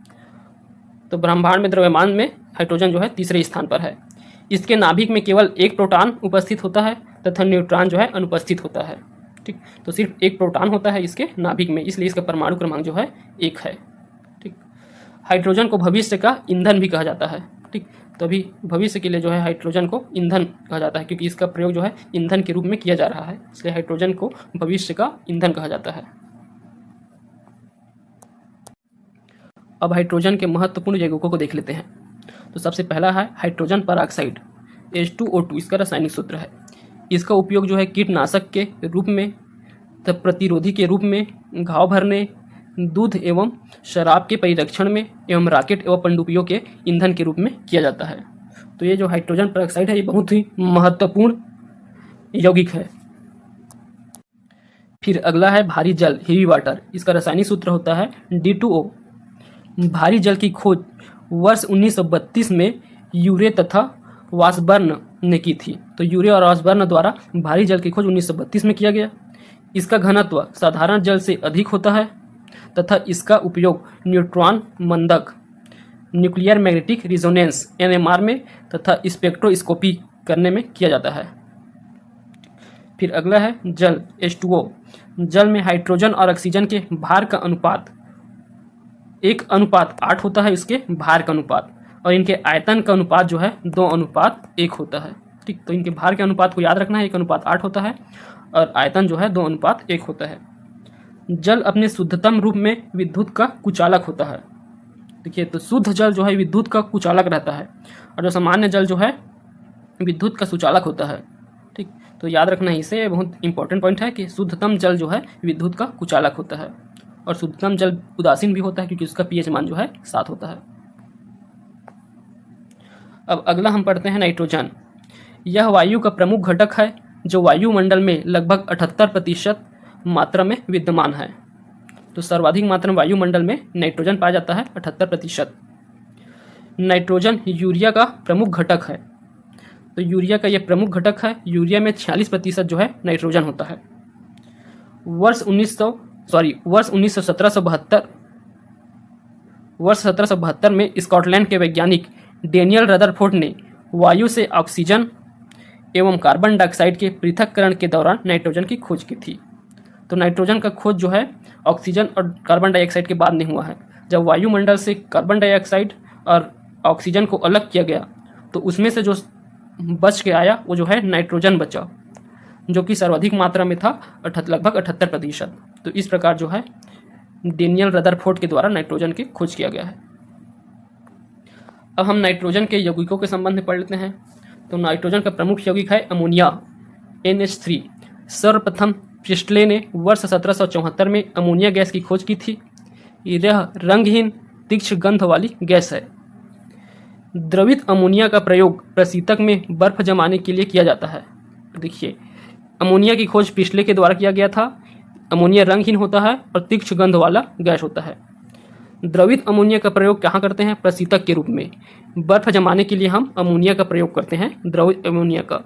तो ब्रह्मांड में द्रव्यमान में हाइड्रोजन जो है तीसरे स्थान पर है। इसके नाभिक में केवल एक प्रोटॉन उपस्थित होता है तथा न्यूट्रॉन जो है अनुपस्थित होता है। ठीक, तो सिर्फ एक प्रोटॉन होता है इसके नाभिक में, इसलिए इसका परमाणु क्रमांक जो है 1 है। ठीक, हाइड्रोजन को भविष्य का ईंधन भी कहा जाता है। ठीक, तो अभी भविष्य के लिए जो है हाइड्रोजन को ईंधन कहा जाता है, क्योंकि इसका प्रयोग जो है ईंधन के रूप में किया जा रहा है, इसलिए हाइड्रोजन को भविष्य का ईंधन कहा जाता है। अब हाइड्रोजन के महत्वपूर्ण यौगिकों को देख लेते हैं। तो सबसे पहला है हाइड्रोजन परऑक्साइड, H2O2 इसका रासायनिक सूत्र है। इसका उपयोग जो है कीटनाशक के रूप में, तब प्रतिरोधी के रूप में, घाव भरने, दूध एवं शराब के परिरक्षण में एवं रॉकेट एवं पनडुब्बियों के ईंधन के रूप में किया जाता है। तो ये जो हाइड्रोजन परऑक्साइड है ये बहुत ही महत्वपूर्ण यौगिक है। फिर अगला है भारी जल, हेवी वाटर। इसका रासायनिक सूत्र होता है D2O। भारी जल की खोज वर्ष 1932 में यूरे तथा वासबर्न ने की थी। तो यूरे और वासबर्न द्वारा भारी जल की खोज 1932 में किया गया। इसका घनत्व साधारण जल से अधिक होता है तथा इसका उपयोग न्यूट्रॉन मंदक, न्यूक्लियर मैग्नेटिक रिजोनेंस NMR में तथा स्पेक्ट्रोस्कोपी करने में किया जाता है। फिर अगला है जल, H2O। जल में हाइड्रोजन और ऑक्सीजन के भार का अनुपात 1:8 होता है, इसके भार का अनुपात, और इनके आयतन का अनुपात जो है 2:1 होता है। ठीक, तो इनके भार के अनुपात को याद रखना है, 1:8 होता है और आयतन जो है 2:1 होता है। जल अपने शुद्धतम रूप में विद्युत का कुचालक होता है। देखिए, तो शुद्ध जल जो है विद्युत का कुचालक रहता है और जो सामान्य जल जो है विद्युत का सुचालक होता है। ठीक, तो याद रखना है इसे, बहुत इंपॉर्टेंट पॉइंट है कि शुद्धतम जल जो है विद्युत का कुचालक होता है और शुद्धतम जल उदासीन भी होता है क्योंकि उसका pH मान जो है 7 होता है। अब अगला हम पढ़ते हैं नाइट्रोजन। यह वायु का प्रमुख घटक है जो वायुमंडल में लगभग 78% मात्रा में विद्यमान है। तो सर्वाधिक मात्रा में वायुमंडल में नाइट्रोजन पाया जाता है 78%। नाइट्रोजन यूरिया का प्रमुख घटक है। तो यूरिया का यह प्रमुख घटक है। यूरिया में 46% जो है नाइट्रोजन होता है। वर्ष 1772 में स्कॉटलैंड के वैज्ञानिक डेनियल रदरफोर्ड ने वायु से ऑक्सीजन एवं कार्बन डाइऑक्साइड के पृथक्करण के दौरान नाइट्रोजन की खोज की थी। तो नाइट्रोजन का खोज जो है ऑक्सीजन और कार्बन डाइऑक्साइड के बाद नहीं हुआ है। जब वायुमंडल से कार्बन डाइऑक्साइड और ऑक्सीजन को अलग किया गया तो उसमें से जो बच के आया वो जो है नाइट्रोजन बचा, जो कि सर्वाधिक मात्रा में था, लगभग 78%। तो इस प्रकार जो है डेनियल रदरफोर्ड के द्वारा नाइट्रोजन की खोज किया गया है। अब हम नाइट्रोजन के यौगिकों के संबंध में पढ़ लेते हैं। तो नाइट्रोजन का प्रमुख यौगिक है अमोनिया, NH3। सर्वप्रथम प्रिस्टले ने वर्ष 1774 में अमोनिया गैस की खोज की थी। यह रंगहीन तीक्ष्ण गंध वाली गैस है। द्रवित अमोनिया का प्रयोग प्रशीतक में बर्फ जमाने के लिए किया जाता है। देखिए, अमोनिया की खोज प्रिस्टले के द्वारा किया गया था। अमोनिया रंगहीन होता है और तीक्ष्ण गंध वाला गैस होता है। द्रवित अमोनिया का प्रयोग कहाँ करते हैं? प्रशीतक के रूप में। बर्फ जमाने के लिए हम अमोनिया का प्रयोग करते हैं, द्रवित अमोनिया का।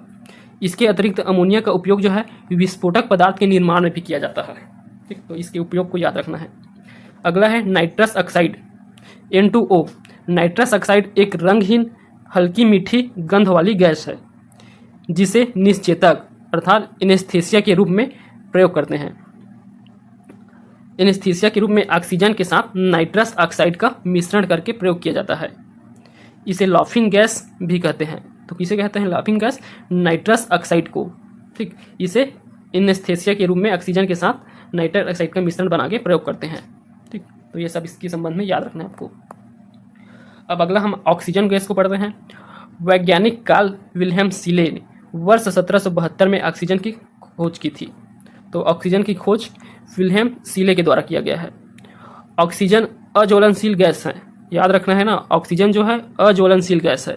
इसके अतिरिक्त अमोनिया का उपयोग जो है विस्फोटक पदार्थ के निर्माण में भी किया जाता है। ठीक, तो इसके उपयोग को याद रखना है। अगला है nitrous oxide, N2O। Nitrous oxide एक रंगहीन हल्की मीठी गंध वाली गैस है जिसे निश्चेतक अर्थात एनेस्थीसिया के रूप में प्रयोग करते हैं। एनेस्थीसिया के रूप में ऑक्सीजन के साथ नाइट्रस ऑक्साइड का मिश्रण करके प्रयोग किया जाता है। इसे लाफिंग गैस भी कहते हैं। तो किसे कहते हैं लाफिंग गैस? नाइट्रस ऑक्साइड को। ठीक, इसे एनेस्थीसिया के रूप में ऑक्सीजन के साथ नाइट्रस ऑक्साइड का मिश्रण बना के प्रयोग करते हैं। ठीक, तो ये सब इसके संबंध में याद रखना है आपको। अब अगला हम ऑक्सीजन गैस को पढ़ते हैं। वैज्ञानिक कार्ल विल्हेम सीले ने वर्ष 1772 में ऑक्सीजन की खोज की थी। तो ऑक्सीजन की खोज विल्हेम सीले के द्वारा किया गया है। ऑक्सीजन अज्वलनशील गैस है, याद रखना है ना। ऑक्सीजन जो है अज्वलनशील गैस है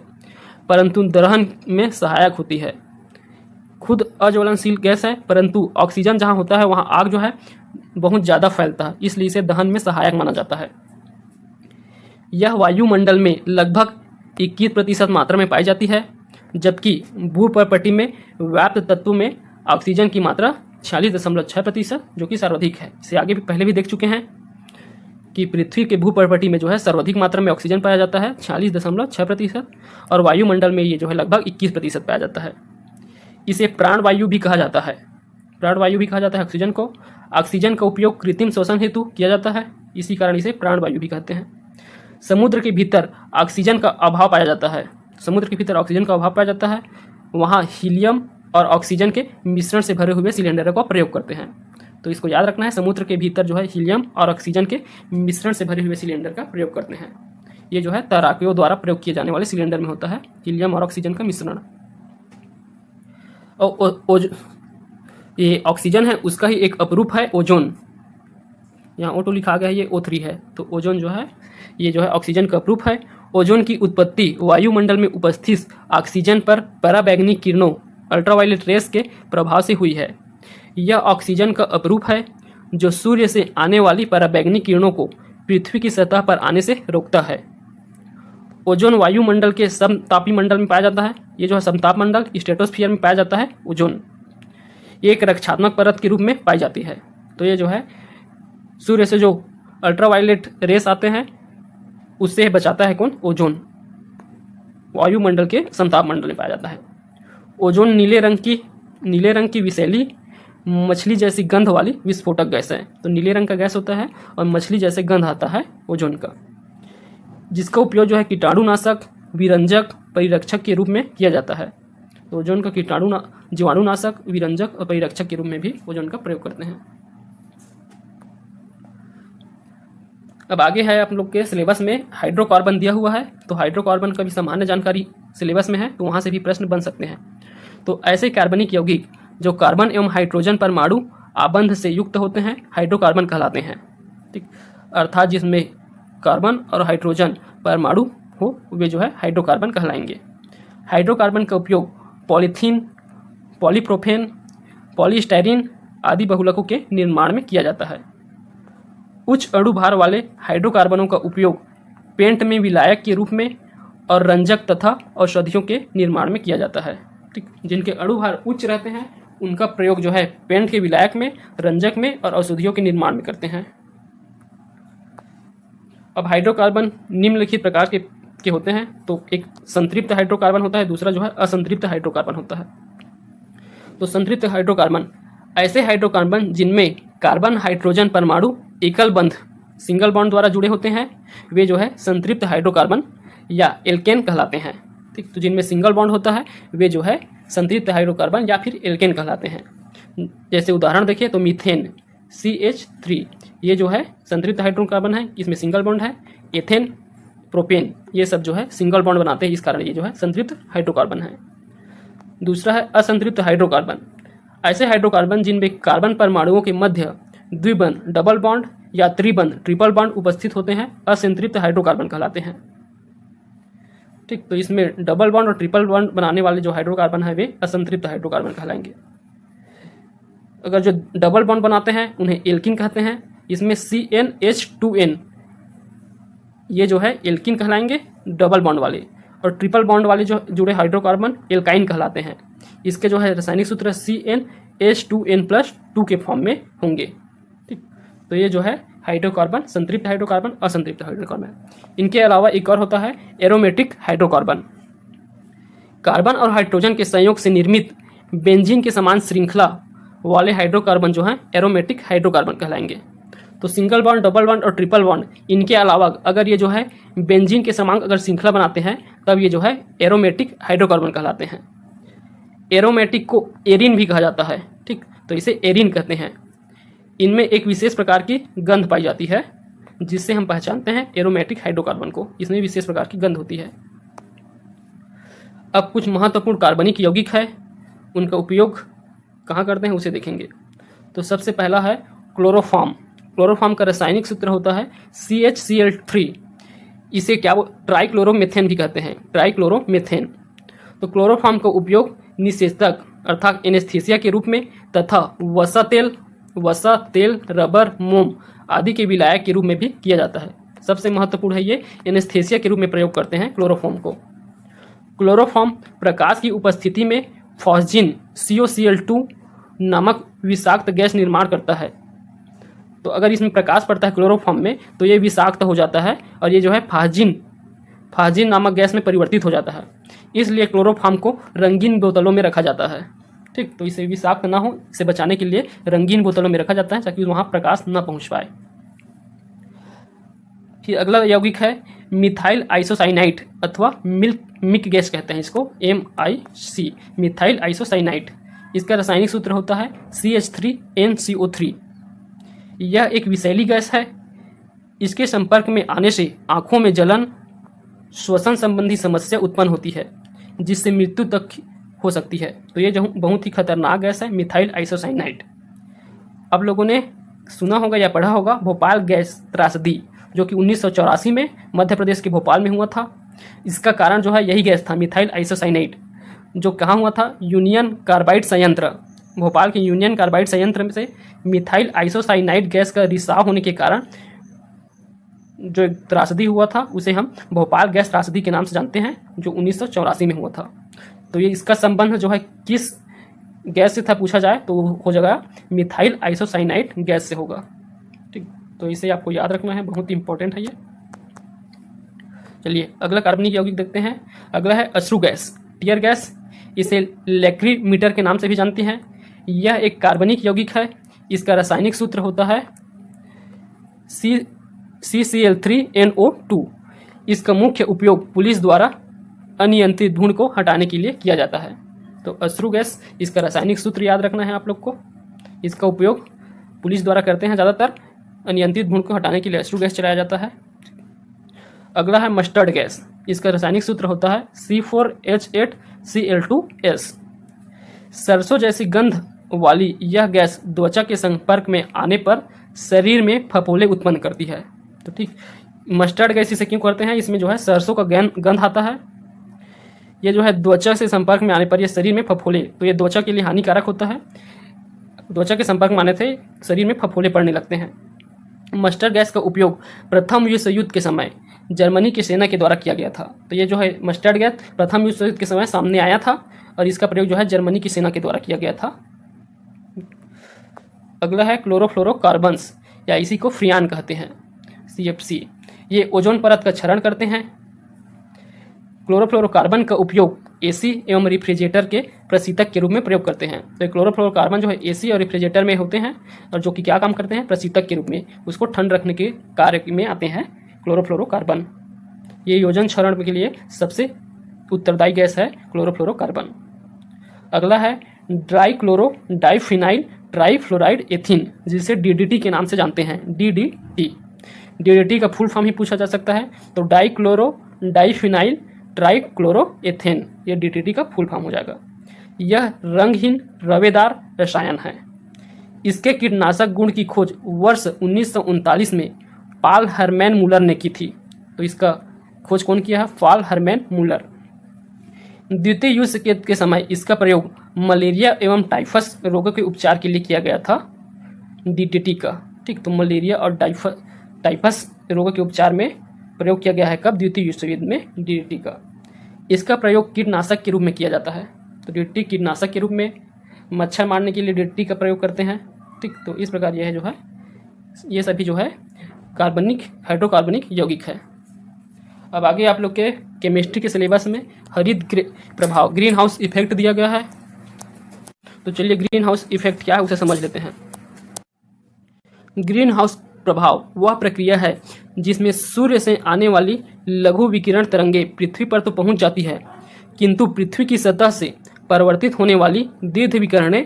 परंतु दहन में सहायक होती है। खुद अज्वलनशील गैस है परंतु ऑक्सीजन जहाँ होता है वहाँ आग जो है बहुत ज़्यादा फैलता है, इसलिए इसे दहन में सहायक माना जाता है। यह वायुमंडल में लगभग 21% मात्रा में पाई जाती है, जबकि भूपर्पटी में व्याप्त तत्व में ऑक्सीजन की मात्रा 46.6%, जो कि सर्वाधिक है। इसे आगे भी पहले भी देख चुके हैं कि पृथ्वी के भूपर्पटी में जो है सर्वाधिक मात्रा में ऑक्सीजन पाया जाता है 46.6%, और वायुमंडल में ये जो है लगभग 21% पाया जाता है। इसे प्राणवायु भी कहा जाता है। प्राणवायु भी कहा जाता है ऑक्सीजन को। ऑक्सीजन का उपयोग कृत्रिम श्वसन हेतु किया जाता है, इसी कारण इसे प्राणवायु भी कहते हैं। समुद्र के भीतर ऑक्सीजन का अभाव पाया जाता है। समुद्र के भीतर ऑक्सीजन का अभाव पाया जाता है, वहाँ हीलियम और ऑक्सीजन के मिश्रण से भरे हुए सिलेंडर का प्रयोग करते हैं। तो इसको याद रखना है, समुद्र के भीतर जो है हीलियम और ऑक्सीजन के मिश्रण से भरे हुए सिलेंडर का प्रयोग करते हैं। ये जो है तैराकियों द्वारा प्रयोग किए जाने वाले सिलेंडर में होता है हीलियम और ऑक्सीजन का मिश्रण। और ये ऑक्सीजन है उसका ही एक अपरूप है ओजोन, यहाँ O2 लिखा गया है, ये O3 है। तो ओजोन जो है ये जो है ऑक्सीजन का अपरूप है। ओजोन की उत्पत्ति वायुमंडल में उपस्थित ऑक्सीजन पर पराबैंगनी किरणों अल्ट्रावायलेट रेस के प्रभाव से हुई है। यह ऑक्सीजन का अपरूप है जो सूर्य से आने वाली पराबैंगनी किरणों को पृथ्वी की सतह पर आने से रोकता है। ओजोन वायुमंडल के समतापी मंडल में पाया जाता है। ये जो है समताप मंडल स्ट्रेटोस्फीयर में पाया जाता है ओजोन। ये एक रक्षात्मक परत के रूप में पाई जाती है। तो ये जो है सूर्य से जो अल्ट्रावायलेट रेस आते हैं उससे बचाता है कौन? ओजोन। वायुमंडल के समताप मंडल में पाया जाता है। ओजोन नीले रंग की विषैली मछली जैसी गंध वाली विस्फोटक गैस है। तो नीले रंग का गैस होता है और मछली जैसे गंध आता है ओजोन का, जिसका उपयोग जो है कीटाणुनाशक, विरंजक, परिरक्षक के रूप में किया जाता है। तो ओजोन का जीवाणुनाशक, विरंजक और परिरक्षक के रूप में भी ओजोन का प्रयोग करते हैं। अब आगे है आप लोग के सिलेबस में हाइड्रोकार्बन दिया हुआ है। तो हाइड्रोकार्बन का भी सामान्य जानकारी सिलेबस में है, तो वहाँ से भी प्रश्न बन सकते हैं। तो ऐसे कार्बनिक यौगिक जो कार्बन एवं हाइड्रोजन परमाणु आबंध से युक्त होते हैं हाइड्रोकार्बन कहलाते हैं। ठीक, अर्थात जिसमें कार्बन और हाइड्रोजन परमाणु हो वे जो है हाइड्रोकार्बन कहलाएंगे। हाइड्रोकार्बन का उपयोग पॉलीथीन, पॉलीप्रोपेन, पॉलीस्टाइरीन आदि बहुलकों के निर्माण में किया जाता है। उच्च अणुभार वाले हाइड्रोकार्बनों का उपयोग पेंट में विलायक के रूप में और रंजक तथा औषधियों के निर्माण में किया जाता है। ठीक, जिनके अणुभार उच्च रहते हैं उनका प्रयोग जो है पेंट के विलायक में, रंजक में और औषधियों के निर्माण में करते हैं। अब हाइड्रोकार्बन निम्नलिखित प्रकार के होते हैं। तो एक संतृप्त हाइड्रोकार्बन होता है, दूसरा जो है असंतृप्त हाइड्रोकार्बन होता है। तो संतृप्त हाइड्रोकार्बन ऐसे हाइड्रोकार्बन जिनमें कार्बन हाइड्रोजन परमाणु एकल बंध सिंगल बॉन्ड द्वारा जुड़े होते हैं वे जो है संतृप्त हाइड्रोकार्बन या एल्केन कहलाते हैं। ठीक, तो जिनमें सिंगल बॉन्ड होता है वे जो है संतृप्त हाइड्रोकार्बन या फिर एल्केन कहलाते हैं। जैसे उदाहरण देखिए तो मीथेन CH3 ये जो है संतृप्त हाइड्रोकार्बन है, इसमें सिंगल बॉन्ड है। एथेन, प्रोपेन ये सब जो है सिंगल बॉन्ड बनाते हैं, इस कारण ये जो है संतृप्त हाइड्रोकार्बन है। दूसरा है असंतृप्त हाइड्रोकार्बन। ऐसे हाइड्रोकार्बन जिनमें कार्बन परमाणुओं के मध्य द्विबंध डबल बॉन्ड या त्रिबंध ट्रिपल बॉन्ड उपस्थित होते हैं असंतृप्त हाइड्रोकार्बन कहलाते हैं। ठीक, तो इसमें डबल बॉन्ड और ट्रिपल बॉन्ड बनाने वाले जो हाइड्रोकार्बन है वे असंतृप्त हाइड्रोकार्बन कहलाएंगे। अगर जो डबल बॉन्ड बनाते हैं उन्हें एल्किन कहते हैं। इसमें CnH2n ये जो है एल्किन कहलाएंगे डबल बॉन्ड वाले, और ट्रिपल बॉन्ड वाले जो जुड़े हाइड्रोकार्बन एल्काइन कहलाते हैं। इसके जो है रासायनिक सूत्र CnH2n+2 के फॉर्म में होंगे। ठीक, तो ये जो है हाइड्रोकार्बन संतृप्त हाइड्रोकार्बन, असंतृप्त हाइड्रोकार्बन। इनके अलावा एक और होता है एरोमेटिक हाइड्रोकार्बन। कार्बन और हाइड्रोजन के संयोग से निर्मित बेंजीन के समान श्रृंखला वाले हाइड्रोकार्बन जो हैं एरोमेटिक हाइड्रोकार्बन कहलाएंगे। तो सिंगल बॉन्ड, डबल बॉन्ड और ट्रिपल बॉन्ड इनके अलावा अगर ये जो है बेंजीन के समान अगर श्रृंखला बनाते हैं तब ये जो है एरोमेटिक हाइड्रोकार्बन कहलाते हैं। एरोमेटिक को एरिन भी कहा जाता है। ठीक, तो इसे एरिन कहते हैं। इनमें एक विशेष प्रकार की गंध पाई जाती है जिससे हम पहचानते हैं एरोमेटिक हाइड्रोकार्बन को। इसमें विशेष प्रकार की गंध होती है। अब कुछ महत्वपूर्ण कार्बनिक यौगिक है, उनका उपयोग कहाँ करते हैं उसे देखेंगे। तो सबसे पहला है क्लोरोफॉर्म। क्लोरोफॉर्म का रासायनिक सूत्र होता है CHCl3। इसे क्या ट्राइक्लोरोमेथेन भी कहते हैं, ट्राइक्लोरोमेथेन। तो क्लोरोफॉर्म का उपयोग निषेचक अर्थात एनेस्थीसिया के रूप में तथा वसा तेल, रबर, मोम आदि के विलायक के रूप में भी किया जाता है। सबसे महत्वपूर्ण है ये एनेस्थीसिया के रूप में प्रयोग करते हैं क्लोरोफॉर्म को। क्लोरोफॉर्म प्रकाश की उपस्थिति में फॉस्जिन COCl2 नामक विषाक्त गैस निर्माण करता है। तो अगर इसमें प्रकाश पड़ता है क्लोरोफॉर्म में तो ये विषाक्त हो जाता है और ये जो है फास्जिन नामक गैस में परिवर्तित हो जाता है। इसलिए क्लोरोफॉर्म को रंगीन बोतलों में रखा जाता है। ठीक, तो इसे विषाक्त ना हो, इसे बचाने के लिए रंगीन बोतलों में रखा जाता है ताकि वहाँ प्रकाश न पहुँच पाए। फिर अगला यौगिक है मिथाइल आइसोसाइनाइड अथवा मिल्क मिक गैस कहते हैं इसको, MIC, मिथाइल आइसोसाइनाइड। इसका रासायनिक सूत्र होता है CH3NCO3। यह एक विषैली गैस है। इसके संपर्क में आने से आँखों में जलन, श्वसन संबंधी समस्या उत्पन्न होती है, जिससे मृत्यु तक हो सकती है। तो ये जो बहुत ही खतरनाक गैस है मिथाइल आइसोसाइनाइड। अब लोगों ने सुना होगा या पढ़ा होगा भोपाल गैस त्रासदी, जो कि 1984 में मध्य प्रदेश के भोपाल में हुआ था। इसका कारण जो है यही गैस था, मिथाइल आइसोसाइनाइड, जो कहाँ हुआ था, यूनियन कार्बाइड संयंत्र, भोपाल के यूनियन कार्बाइड संयंत्र में से मिथाइल आइसोसाइनाइड गैस का रिसाव होने के कारण जो एक त्रासदी हुआ था उसे हम भोपाल गैस त्रासदी के नाम से जानते हैं, जो 1984 में हुआ था। तो ये इसका संबंध जो है किस गैस से था पूछा जाए तो हो जाएगा मिथाइल आइसोसाइनाइड गैस से होगा। ठीक, तो इसे आपको याद रखना है, बहुत इंपॉर्टेंट है ये। चलिए अगला कार्बनिक यौगिक देखते हैं। अगला है अश्रु गैस, टीयर गैस। इसे लैक्रीमीटर के नाम से भी जानते हैं। यह एक कार्बनिक यौगिक है। इसका रासायनिक सूत्र होता है CCl3NO2। इसका मुख्य उपयोग पुलिस द्वारा अनियंत्रित धुएं को हटाने के लिए किया जाता है। तो अश्रु गैस, इसका रासायनिक सूत्र याद रखना है आप लोग को। इसका उपयोग पुलिस द्वारा करते हैं ज़्यादातर, अनियंत्रित धुएं को हटाने के लिए अश्रु गैस चलाया जाता है। अगला है मस्टर्ड गैस। इसका रासायनिक सूत्र होता है C4H8Cl2S। सरसों जैसी गंध वाली यह गैस त्वचा के संपर्क में आने पर शरीर में फफोले उत्पन्न करती है। तो ठीक, मस्टर्ड गैस इसे क्यों करते हैं, इसमें जो है सरसों का गंध आता है। ये जो है त्वचा से संपर्क में आने पर ये शरीर में फफोले, तो ये त्वचा के लिए हानिकारक होता है। त्वचा के संपर्क में आने से शरीर में फफोले पड़ने लगते हैं। मस्टर्ड गैस का उपयोग प्रथम विश्व युद्ध के समय जर्मनी की सेना के द्वारा किया गया था। तो ये जो है मस्टर्ड गैस प्रथम विश्व युद्ध के समय सामने आया था और इसका प्रयोग जो है जर्मनी की सेना के द्वारा किया गया था। अगला है क्लोरोफ्लोरोकार्बन्स, या इसी को फ्रियान कहते हैं, CFC। ये ओजोन परत का क्षरण करते हैं। क्लोरोफ्लोरोकार्बन का उपयोग AC एवं रेफ्रिजरेटर के प्रशीतक के रूप में प्रयोग करते हैं। तो क्लोरोफ्लोरोकार्बन जो है AC और रेफ्रिजरेटर में होते हैं और जो कि क्या काम करते हैं, प्रशीतक के रूप में उसको ठंड रखने के कार्य में आते हैं क्लोरोफ्लोरोकार्बन। ये योजन क्षरण के लिए सबसे उत्तरदायी गैस है क्लोरोफ्लोरोकार्बन। अगला है डाइक्लोरो डाइफिनाइल ट्राइफ्लोराइड एथीन, जिसे DDT के नाम से जानते हैं, DDT का फुल फॉर्म ही पूछा जा सकता है। तो डाइक्लोरो डाइफिनाइल ट्राइक्लोरोएथेन, ये DDT का फुल फॉर्म हो जाएगा। यह रंगहीन रवेदार रसायन है। इसके कीटनाशक गुण की खोज वर्ष 1939 में पाल हरमैन मूलर ने की थी। तो इसका खोज कौन किया है, पाल हरमैन मूलर। द्वितीय विश्व के समय इसका प्रयोग मलेरिया एवं टाइफस रोगों के उपचार के लिए किया गया था, DDT का। ठीक, तो मलेरिया और टाइफस रोगों के उपचार में प्रयोग किया गया है कब, द्वितीय विश्व युद्ध में DDT का। इसका प्रयोग कीटनाशक के रूप में किया जाता है। तो DDT कीटनाशक के रूप में, मच्छर मारने के लिए DDT का प्रयोग करते हैं। ठीक, तो इस प्रकार यह जो है ये सभी जो है कार्बनिक हाइड्रोकार्बनिक यौगिक है। अब आगे आप लोग के केमिस्ट्री के सिलेबस में हरित प्रभाव, ग्रीन हाउस इफेक्ट दिया गया है। तो चलिए ग्रीन हाउस इफेक्ट क्या है उसे समझ लेते हैं। ग्रीन हाउस प्रभाव वह प्रक्रिया है जिसमें सूर्य से आने वाली लघु विकिरण तरंगे पृथ्वी पर तो पहुंच जाती है, किंतु पृथ्वी की सतह से परिवर्तित होने वाली दीर्घ विकिरणें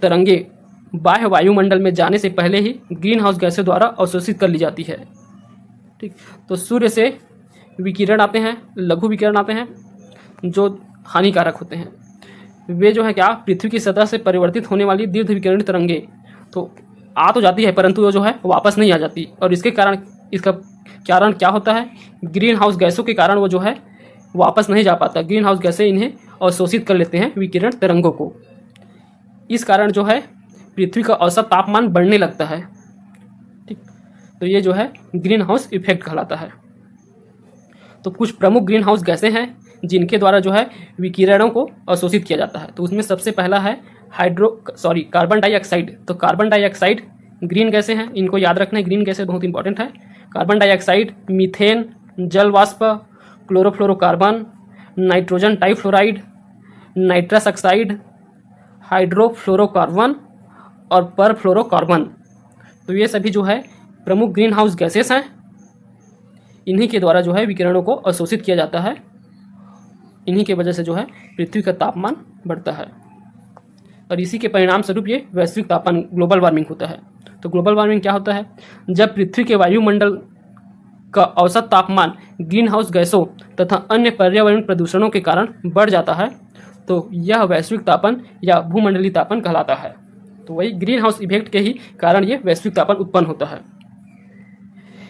तरंगे बाह्य वायुमंडल में जाने से पहले ही ग्रीन हाउस गैसों द्वारा अवशोषित कर ली जाती है। ठीक, तो सूर्य से विकिरण आते हैं, लघु विकिरण आते हैं जो हानिकारक होते हैं। वे जो है क्या, पृथ्वी की सतह से परिवर्तित होने वाली दीर्घ विकिरण तरंगे तो आ तो जाती है, परंतु वो जो है वापस नहीं आ जाती। और इसके कारण, इसका कारण क्या होता है, ग्रीन हाउस गैसों के कारण वो जो है वापस नहीं जा पाता। ग्रीन हाउस गैसें इन्हें अवशोषित कर लेते हैं विकिरण तरंगों को। इस कारण जो है पृथ्वी का औसत तापमान बढ़ने लगता है। ठीक, तो ये जो है ग्रीन हाउस इफेक्ट कहलाता है। तो कुछ प्रमुख ग्रीन हाउस गैसें हैं जिनके द्वारा जो है विकिरणों को अवशोषित किया जाता है। तो उसमें सबसे पहला है कार्बन डाइऑक्साइड। तो कार्बन डाइऑक्साइड ग्रीन गैसें हैं, इनको याद रखना है, ग्रीन गैसें बहुत इंपॉर्टेंट है। कार्बन डाइऑक्साइड, मीथेन, जल वाष्प, chlorofluorocarbon, nitrogen trifluoride, nitrous oxide, hydrofluorocarbon और परफ्लोरोकार्बन। तो ये सभी जो है प्रमुख ग्रीन हाउस गैसेस हैं। इन्हीं के द्वारा जो है विकिरणों को अवशोषित किया जाता है इन्हीं के वजह से जो है पृथ्वी का तापमान बढ़ता है और इसी के परिणाम स्वरूप ये वैश्विक तापमान ग्लोबल वार्मिंग होता है। तो ग्लोबल वार्मिंग क्या होता है? जब पृथ्वी के वायुमंडल का औसत तापमान ग्रीन हाउस गैसों तथा अन्य पर्यावरण प्रदूषणों के कारण बढ़ जाता है तो यह वैश्विक तापन या भूमंडलीय तापन कहलाता है। तो वही ग्रीन हाउस इफेक्ट के ही कारण ये वैश्विक तापन उत्पन्न होता है।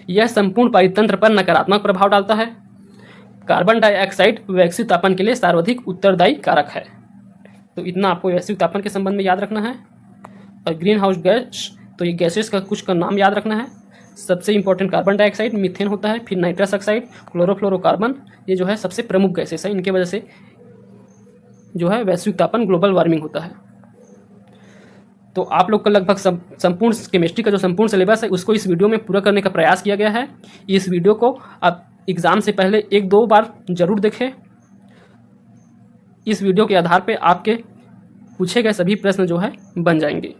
यह संपूर्ण परितंत्र पर नकारात्मक प्रभाव डालता है। कार्बन डाइऑक्साइड वैश्विक तापन के लिए सर्वाधिक उत्तरदायी कारक है। तो इतना आपको वैश्विक तापन के संबंध में याद रखना है। और ग्रीन हाउस गैस, तो ये गैसेस का कुछ का नाम याद रखना है। सबसे इंपॉर्टेंट कार्बन डाइऑक्साइड, मीथेन होता है, फिर नाइट्रस ऑक्साइड, क्लोरोफ्लोरोकार्बन, ये जो है सबसे प्रमुख गैसेस है। इनके वजह से जो है वैश्विक तापन ग्लोबल वार्मिंग होता है। तो आप लोग का लगभग संपूर्ण केमिस्ट्री का जो संपूर्ण सिलेबस है उसको इस वीडियो में पूरा करने का प्रयास किया गया है। इस वीडियो को आप एग्ज़ाम से पहले 1-2 बार जरूर देखें। इस वीडियो के आधार पे आपके पूछे गए सभी प्रश्न जो है बन जाएंगे।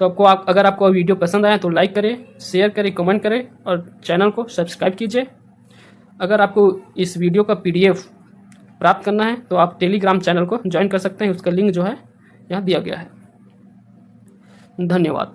तो अगर आपको वीडियो पसंद आया तो लाइक करें, शेयर करें, कमेंट करें और चैनल को सब्सक्राइब कीजिए। अगर आपको इस वीडियो का PDF प्राप्त करना है तो आप टेलीग्राम चैनल को ज्वाइन कर सकते हैं। उसका लिंक जो है यहाँ दिया गया है। धन्यवाद।